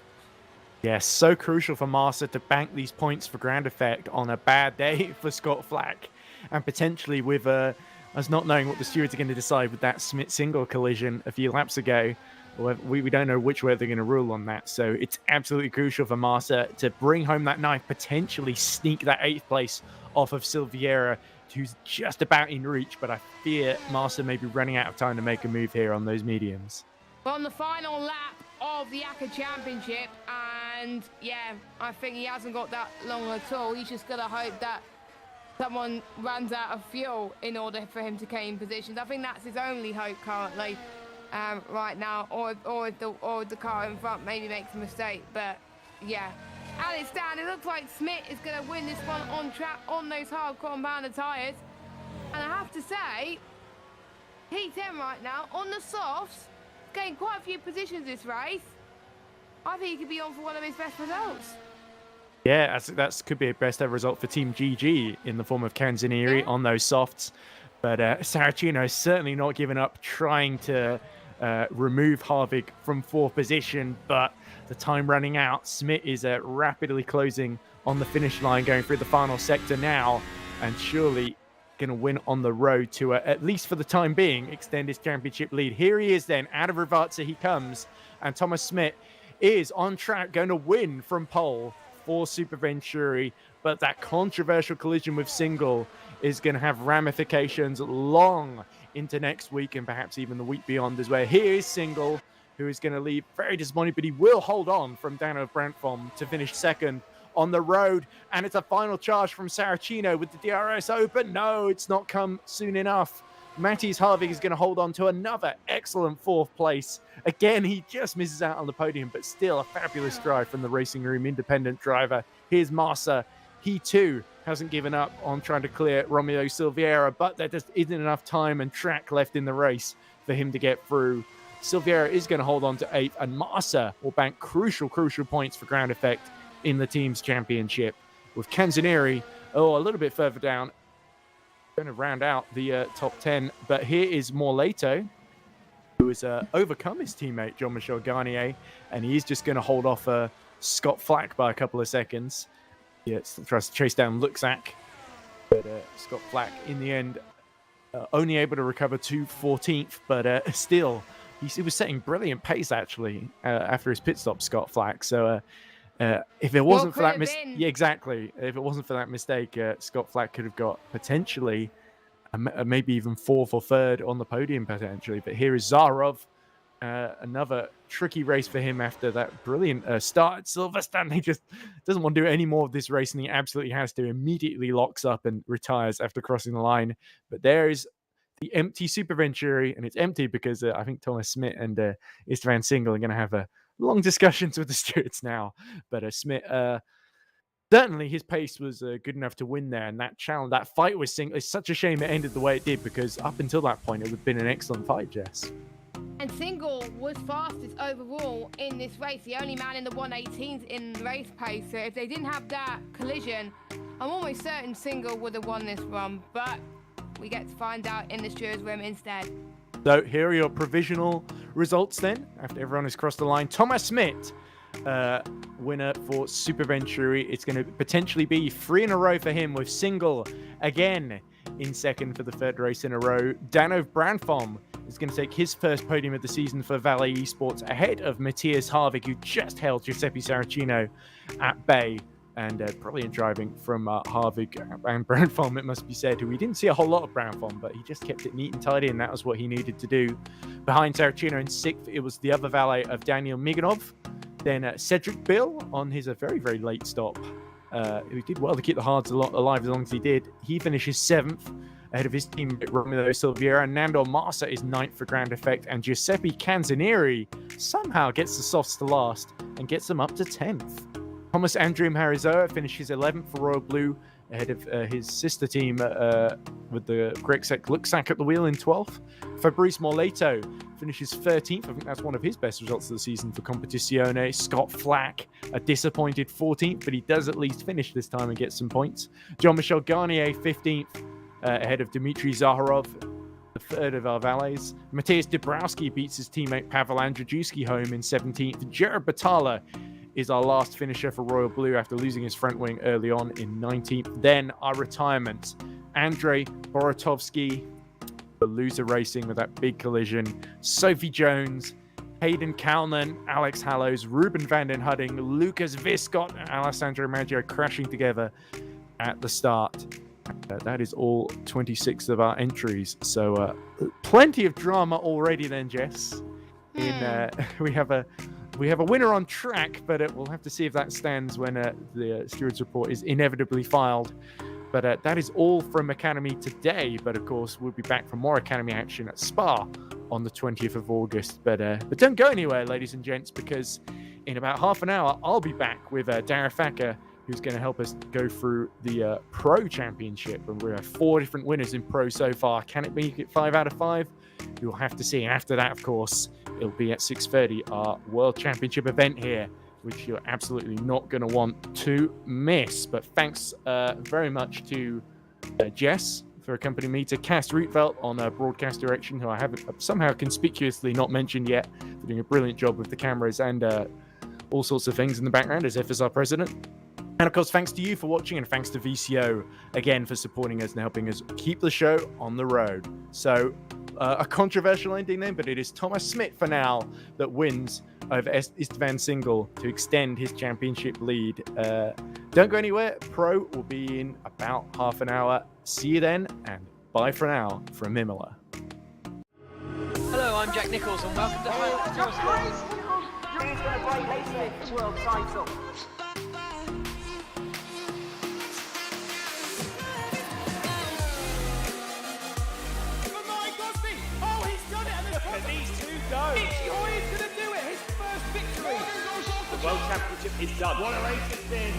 Yes, so crucial for Massa to bank these points for ground effect on a bad day for Scott Flack. And potentially with us not knowing what the stewards are going to decide with that Smith single collision a few laps ago, we don't know which way they're going to rule on that. So it's absolutely crucial for Massa to bring home that 9th, potentially sneak that 8th place off of Silveira, who's just about in reach. But I fear Massa may be running out of time to make a move here on those mediums. On the final lap of the ACA Championship, and yeah, I think he hasn't got that long at all. He's just going to hope that someone runs out of fuel in order for him to gain positions. I think that's his only hope currently. Right now, or the car in front maybe makes a mistake. But yeah, as it stands, it looks like Smith is going to win this one on track on those hard compounded tyres. And I have to say, P10 right now on the softs, getting quite a few positions this race. I think he could be on for one of his best results. Yeah, that could be a best ever result for Team GG in the form of Canzonieri on those softs. But Saracino is certainly not giving up, trying to remove Harvick from 4th position, but the time running out. Smith is rapidly closing on the finish line, going through the final sector now, and surely going to win on the road to, at least for the time being, extend his championship lead. Here he is then, out of Rivarza he comes, and Thomas Smith is on track, going to win from pole for Super Venturi, but that controversial collision with Single is going to have ramifications long into next week and perhaps even the week beyond as well. Here is Single, who is going to leave very disappointed, but he will hold on from Dano Brantfom to finish 2nd on the road. And it's a final charge from Saracino with the DRS open. No, it's not come soon enough. Matthias Harvig is going to hold on to another excellent 4th place. Again, he just misses out on the podium, but still a fabulous drive from the Racing Room independent driver. Here's Massa. He too hasn't given up on trying to clear Romeo Silveira, but there just isn't enough time and track left in the race for him to get through. Silveira is going to hold on to 8th, and Massa will bank crucial points for ground effect in the team's championship. With Canzonieri, a little bit further down, going to round out the top 10. But here is Morlato, who has overcome his teammate Jean-Michel Garnier, and he's just going to hold off Scott Flack by a couple of seconds. Yeah, tries to chase down Luxac, but Scott Flack in the end only able to recover to 14th, but still, he was setting brilliant pace actually after his pit stop, Scott Flack. So if it wasn't for that mistake, exactly. If it wasn't for that mistake, Scott Flack could have got potentially maybe even 4th or 3rd on the podium potentially. But here is Zaharov. Another tricky race for him after that brilliant start at Silverstone. He just doesn't want to do any more of this race, and he absolutely has to. Immediately locks up and retires after crossing the line. But there is the empty Super Venturi, and it's empty because I think Thomas Smit and Istvan Single are going to have a long discussions with the stewards now. But Smit, certainly his pace was good enough to win there, and that challenge, that fight with Single, it's such a shame it ended the way it did, because up until that point it would have been an excellent fight, Jess. And Single was fastest overall in this race, the only man in the 118s in the race pace. So if they didn't have that collision, I'm almost certain Single would have won this run, but we get to find out in the stewards' room instead. So here are your provisional results then, after everyone has crossed the line. Thomas Smit, winner for Super Venturi. It's going to potentially be 3 in a row for him, with Single again in 2nd for the 3rd race in a row. Danov Brandfom is going to take his first podium of the season for Valet Esports, ahead of Matthias Harvig, who just held Giuseppe Saracino at bay. And brilliant driving from Harvig and Brandfom, it must be said, who we didn't see a whole lot of Brandfom, but he just kept it neat and tidy, and that was what he needed to do. Behind Saracino in 6th, it was the other valet of Daniel Miganov. Then Cedric Bill on his very, very late stop, who did well to keep the hards alive as long as he did. He finishes 7th, ahead of his teammate Romeo Silveira. Nando Massa is 9th for Grand Effect, and Giuseppe Canzanieri somehow gets the softs to last and gets them up to 10th. Thomas Andrew Harizoa finishes 11th for Royal Blue, ahead of his sister team with the Grexek Luxak at the wheel in 12th. Fabrice Morleto finishes 13th. I think that's one of his best results of the season for Competizione. Scott Flack, a disappointed 14th, but he does at least finish this time and get some points. Jean-Michel Garnier, 15th, ahead of Dmitry Zaharov, the 3rd of our valets. Matthias Dabrowski beats his teammate Pavel Andrzejewski home in 17th. Jared Batala is our last finisher for Royal Blue after losing his front wing early on in 19th. Then our retirement. Andrei Borotovsky, the loser racing with that big collision. Sophie Jones, Hayden Kalman, Alex Hallows, Ruben van den Hudding, Lucas Viscott, and Alessandro Maggio crashing together at the start. That is all 26 of our entries. So plenty of drama already then, Jess. We have a winner on track, but we'll have to see if that stands when the stewards report is inevitably filed. But that is all from Academy today. But of course, we'll be back for more Academy action at Spa on the 20th of August. But don't go anywhere, ladies and gents, because in about half an hour, I'll be back with rFactor, who's going to help us go through the Pro Championship. And we have 4 different winners in Pro so far. Can it be 5 out of 5? You'll have to see. And after that, of course, it'll be at 6:30, our World Championship event here, which you're absolutely not going to want to miss. But thanks very much to Jess for accompanying me, to Cas Rietveld on broadcast direction, who I haven't somehow conspicuously not mentioned yet, for doing a brilliant job with the cameras and all sorts of things in the background as FSR president. And of course, thanks to you for watching, and thanks to VCO again for supporting us and helping us keep the show on the road. So a controversial ending then, but it is Thomas Smit for now that wins over Istvan Single to extend his championship lead. Don't go anywhere. Pro will be in about half an hour. See you then, and bye for now from Imola. Hello, I'm Jack Nichols, and welcome to Who's going to break this world title? And these two go. He's going to do it. His first victory. The World Championship is done. What a race it's been.